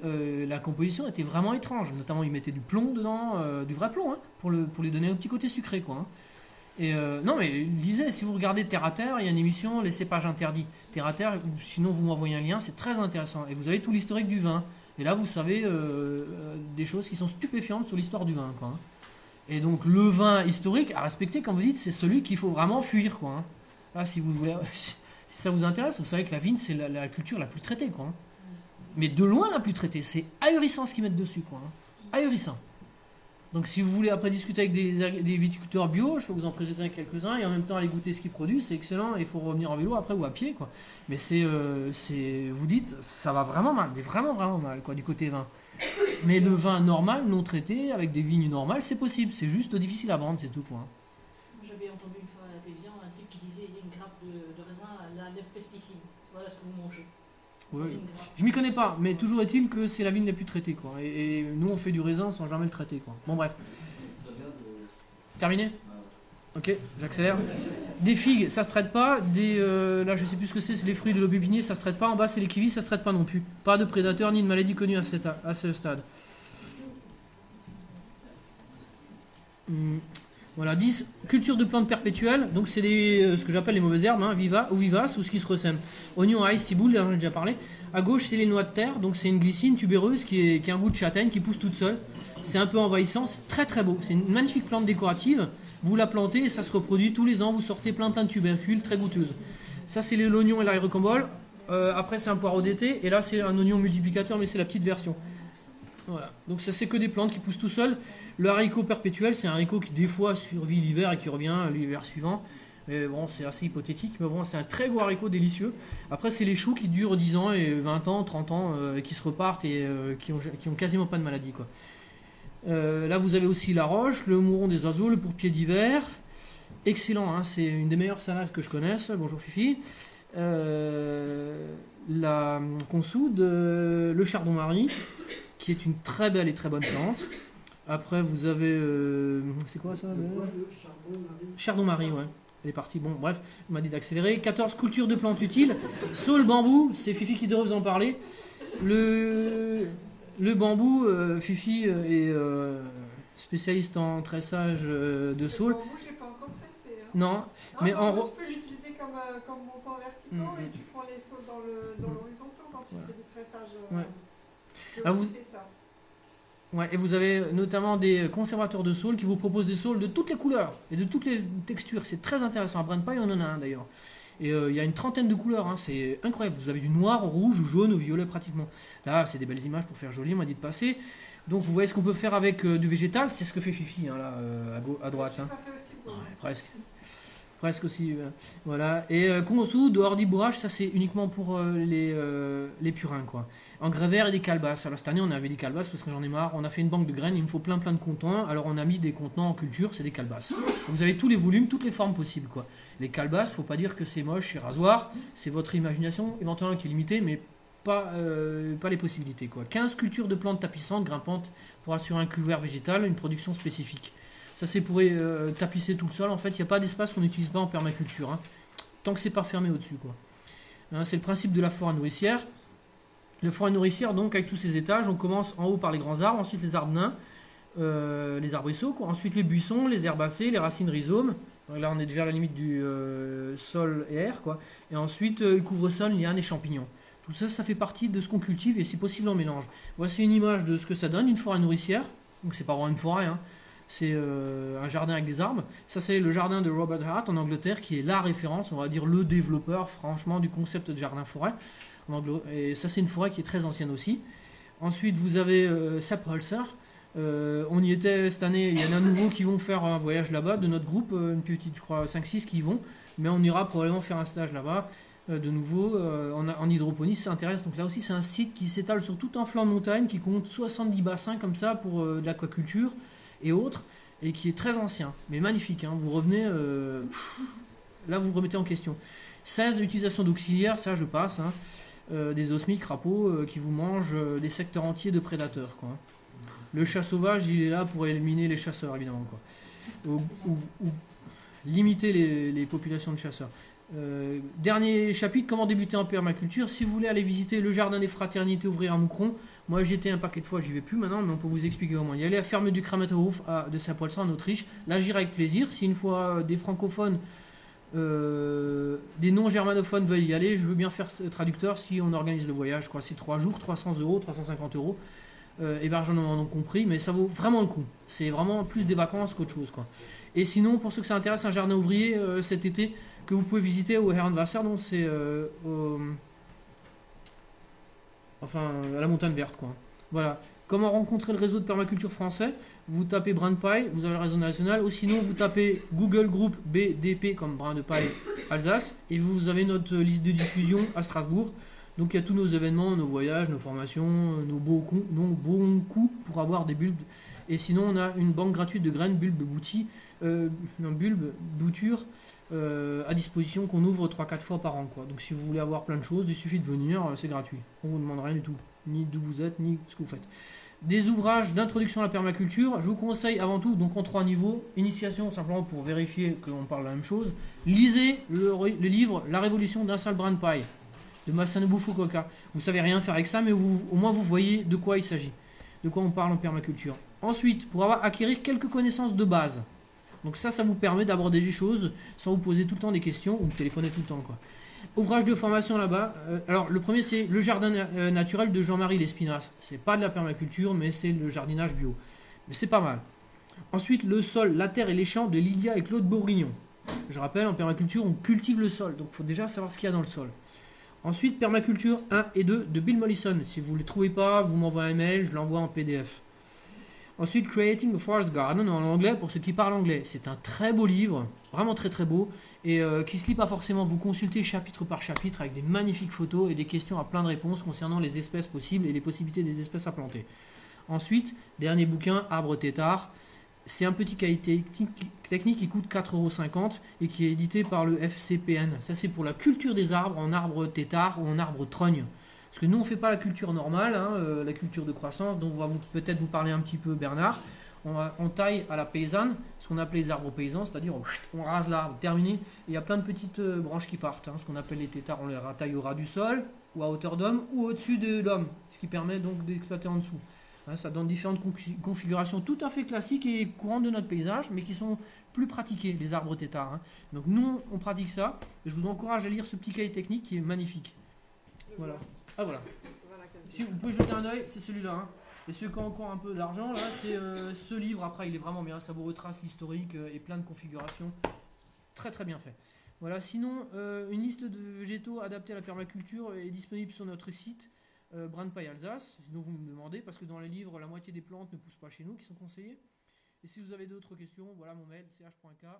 la composition était vraiment étrange. Notamment, ils mettaient du plomb dedans, du vrai plomb, hein, pour lui donner un petit côté sucré, quoi. Hein. Et non, mais lisez, si vous regardez Terre à Terre, il y a une émission, les cépages interdits. Terre à Terre, sinon vous m'envoyez un lien, c'est très intéressant. Et vous avez tout l'historique du vin. Et là, vous savez des choses qui sont stupéfiantes sur l'histoire du vin, quoi. Hein. Et donc le vin historique à respecter, comme vous dites, c'est celui qu'il faut vraiment fuir, quoi. Hein. Là, si ça vous intéresse, vous savez que la vigne, c'est la culture la plus traitée, quoi. Hein. Mais de loin la plus traitée. C'est ahurissant ce qu'ils mettent dessus, quoi. Hein. Ahurissant. Donc si vous voulez après discuter avec des viticulteurs bio, je peux vous en présenter quelques-uns et en même temps aller goûter ce qu'ils produisent, c'est excellent. Il faut revenir en vélo après ou à pied, quoi. Mais vous dites, ça va vraiment mal, mais vraiment vraiment mal, quoi, du côté vin. Mais le vin normal, non traité, avec des vignes normales, c'est possible. C'est juste difficile à vendre, c'est tout, quoi. J'avais entendu une fois à la télévision un type qui disait il y a une grappe de raisin, elle a 9 pesticides. Voilà ce que vous mangez. Ouais. Je m'y connais pas, mais toujours est-il que c'est la vigne la plus traitée, quoi. Et nous, on fait du raisin sans jamais le traiter, quoi. Bon, bref. Terminé ? Ok, j'accélère. Des figues, ça se traite pas. Là, je sais plus ce que c'est les fruits de l'aubépinier, ça se traite pas. En bas, c'est les kiwis, ça se traite pas non plus. Pas de prédateurs ni de maladies connues à ce stade. Voilà, 10 cultures de plantes perpétuelles. Donc, c'est ce que j'appelle les mauvaises herbes, hein, vivaces ou ce qui se ressème. Oignon, ail, ciboule, j'en ai déjà parlé. À gauche, c'est les noix de terre. Donc, c'est une glycine tubéreuse qui a un goût de châtaigne, qui pousse toute seule. C'est un peu envahissant, c'est très très beau. C'est une magnifique plante décorative. Vous la plantez et ça se reproduit tous les ans. Vous sortez plein de tubercules, très goûteuses. Ça, c'est l'oignon et l'ail-ricambole. Après, c'est un poireau d'été. Et là, c'est un oignon multiplicateur, mais c'est la petite version. Voilà. Donc, ça, c'est que des plantes qui poussent tout seules. Le haricot perpétuel, c'est un haricot qui, des fois, survit l'hiver et qui revient l'hiver suivant. Mais bon, c'est assez hypothétique. Mais bon, c'est un très gros haricot délicieux. Après, c'est les choux qui durent 10 ans et 20 ans, 30 ans, et qui se repartent et qui ont quasiment pas de maladie, quoi. Là, vous avez aussi la roche, le mouron des oiseaux, le pourpier d'hiver. Excellent, hein, c'est une des meilleures salades que je connaisse. Bonjour Fifi. La consoude, le chardon-marie, qui est une très belle et très bonne plante. Après, vous avez... c'est quoi ça Chardon-marie, ouais. Elle est partie. Bon, bref, on m'a dit d'accélérer. 14 cultures de plantes utiles. Saule bambou, c'est Fifi qui devrait vous en parler. Le bambou, Fifi est spécialiste en tressage de saule. Le bambou, j'ai pas encore tressé. Hein. Non, mais en tu peux l'utiliser comme montant verticaux et tu prends les saules dans l'horizontaux quand tu fais du tressage. Ouais. J'ai fait ça. Ouais, et vous avez notamment des conservateurs de saules qui vous proposent des saules de toutes les couleurs et de toutes les textures. C'est très intéressant. À Brennpaille, on en a un d'ailleurs. Et il y a une trentaine de couleurs, hein, c'est incroyable. Vous avez du noir au rouge, au jaune, au violet pratiquement. Là, c'est des belles images pour faire joli, on m'a dit de passer. Donc vous voyez ce qu'on peut faire avec du végétal, c'est ce que fait Fifi, hein, là, à droite. Hein. Pas fait aussi beau. Ouais, presque. Presque aussi. Voilà. Et Konsu de Ordi Bourrage, ça c'est uniquement pour les purins, quoi. Engrais verts et des calebasses. Alors cette année, on avait des calebasses parce que j'en ai marre. On a fait une banque de graines, il me faut plein de contenants. Alors on a mis des contenants en culture, c'est des calebasses. Vous avez tous les volumes, toutes les formes possibles, quoi. Les calebasses, faut pas dire que c'est moche, c'est rasoir. C'est votre imagination, éventuellement qui est limitée, mais pas les possibilités, quoi. 15 cultures de plantes tapissantes, grimpantes, pour assurer un couvert végétal, une production spécifique. Ça, c'est pour tapisser tout le sol. En fait, il n'y a pas d'espace qu'on n'utilise pas en permaculture, hein, tant que c'est pas fermé au-dessus, quoi. Hein, c'est le principe de la forêt nourricière. La forêt nourricière, donc, avec tous ces étages, on commence en haut par les grands arbres, ensuite les arbres nains, les arbrisseaux, quoi. Ensuite les buissons, les herbacées, les racines rhizomes. Donc là, on est déjà à la limite du sol et air, quoi. Et ensuite, couvre-sol, lianes et champignons. Tout ça, ça fait partie de ce qu'on cultive et si possible en mélange. Voici une image de ce que ça donne, une forêt nourricière. Donc c'est pas vraiment une forêt, hein. C'est un jardin avec des arbres. Ça, c'est le jardin de Robert Hart en Angleterre, qui est la référence, on va dire le développeur, franchement, du concept de jardin-forêt. Et ça, c'est une forêt qui est très ancienne aussi. Ensuite, vous avez Sapholzer. On y était cette année. Il y en a un nouveau qui vont faire un voyage là-bas de notre groupe, une petite, je crois, 5-6 qui y vont. Mais on ira probablement faire un stage là-bas. De nouveau, en hydroponie, ça intéresse. Donc là aussi, c'est un site qui s'étale sur tout un flanc de montagne, qui compte 70 bassins comme ça pour de l'aquaculture et autres, et qui est très ancien, mais magnifique, hein. Vous revenez, là vous remettez en question. 16 utilisations d'auxiliaires, ça je passe, hein. Des osmiques, crapauds qui vous mangent des secteurs entiers de prédateurs, quoi. Le chat sauvage, il est là pour éliminer les chasseurs, évidemment, quoi. Ou limiter les populations de chasseurs. Dernier chapitre, comment débuter en permaculture. Si vous voulez aller visiter le jardin des fraternités ouvrières à Moucron, moi j'y étais un paquet de fois, j'y vais plus maintenant, mais on peut vous expliquer comment y aller. À la ferme du Kramerhof de Saint-Paulsen en Autriche, là j'irai avec plaisir. Si une fois des francophones, des non-germanophones veulent y aller, je veux bien faire traducteur si on organise le voyage, quoi. C'est 3 jours, 300 €, 350 €, hébergement non compris, mais ça vaut vraiment le coup. C'est vraiment plus des vacances qu'autre chose, quoi. Et sinon, pour ceux que ça intéresse, un jardin ouvrier cet été que vous pouvez visiter au Herrenwasser, donc c'est à la montagne verte, quoi. Voilà. Comment rencontrer le réseau de permaculture français? Vous tapez Brin de Paille, vous avez le réseau national, ou sinon vous tapez Google Group BDP comme Brin de Paille Alsace, et vous avez notre liste de diffusion à Strasbourg. Donc il y a tous nos événements, nos voyages, nos formations, nos bons coups pour avoir des bulbes. Et sinon on a une banque gratuite de graines, bulbes, boutures à disposition qu'on ouvre 3-4 fois par an, quoi. Donc si vous voulez avoir plein de choses, il suffit de venir, c'est gratuit. On vous demande rien du tout, ni d'où vous êtes, ni ce que vous faites. Des ouvrages d'introduction à la permaculture, je vous conseille avant tout, donc en 3 niveaux, initiation simplement pour vérifier qu'on parle de la même chose. Lisez le livre La révolution d'un seul brin de paille de Masanobu Fukuoka. Vous savez rien faire avec ça, mais au moins vous voyez de quoi il s'agit, de quoi on parle en permaculture. Ensuite, pour acquérir quelques connaissances de base. Donc ça vous permet d'aborder les choses sans vous poser tout le temps des questions ou téléphoner tout le temps, quoi. Ouvrage de formation là-bas. Alors le premier c'est Le jardin naturel de Jean-Marie Lespinasse. C'est pas de la permaculture, mais c'est le jardinage bio. Mais c'est pas mal. Ensuite, Le sol, la terre et les champs de Lydia et Claude Bourguignon. Je rappelle, en permaculture, on cultive le sol, donc il faut déjà savoir ce qu'il y a dans le sol. Ensuite, Permaculture 1 et 2 de Bill Mollison. Si vous ne les trouvez pas, vous m'envoyez un mail, je l'envoie en PDF. Ensuite, Creating a Forest Garden en anglais pour ceux qui parlent anglais. C'est un très beau livre, vraiment très très beau, et qui ne se lit pas forcément. Vous consultez chapitre par chapitre avec des magnifiques photos et des questions à plein de réponses concernant les espèces possibles et les possibilités des espèces à planter. Ensuite, dernier bouquin, Arbre tétard. C'est un petit cahier technique qui coûte 4,50 € et qui est édité par le FCPN. Ça, c'est pour la culture des arbres en arbre tétard ou en arbre trogne. Parce que nous, on ne fait pas la culture normale, hein, la culture de croissance, dont on va peut-être vous parler un petit peu, Bernard. On taille à la paysanne, ce qu'on appelle les arbres paysans, c'est-à-dire on rase l'arbre, terminé. Et il y a plein de petites branches qui partent, hein, ce qu'on appelle les tétards. On les rataille au ras du sol, ou à hauteur d'homme, ou au-dessus de l'homme, ce qui permet donc d'exploiter en dessous. Hein, ça donne différentes configurations tout à fait classiques et courantes de notre paysage, mais qui sont plus pratiquées, les arbres tétards. Hein. Donc nous, on pratique ça, et je vous encourage à lire ce petit cahier technique qui est magnifique. Voilà. Ah voilà. Si vous pouvez jeter un oeil, c'est celui-là. Hein. Et ceux qui ont encore un peu d'argent, là, c'est ce livre. Après, il est vraiment bien. Ça vous retrace l'historique et plein de configurations. Très très bien fait. Voilà. Sinon, une liste de végétaux adaptés à la permaculture est disponible sur notre site Brin de Paille Alsace. Sinon, vous me demandez parce que dans les livres, la moitié des plantes ne poussent pas chez nous, qui sont conseillées. Et si vous avez d'autres questions, voilà mon mail ch.k@free.fr.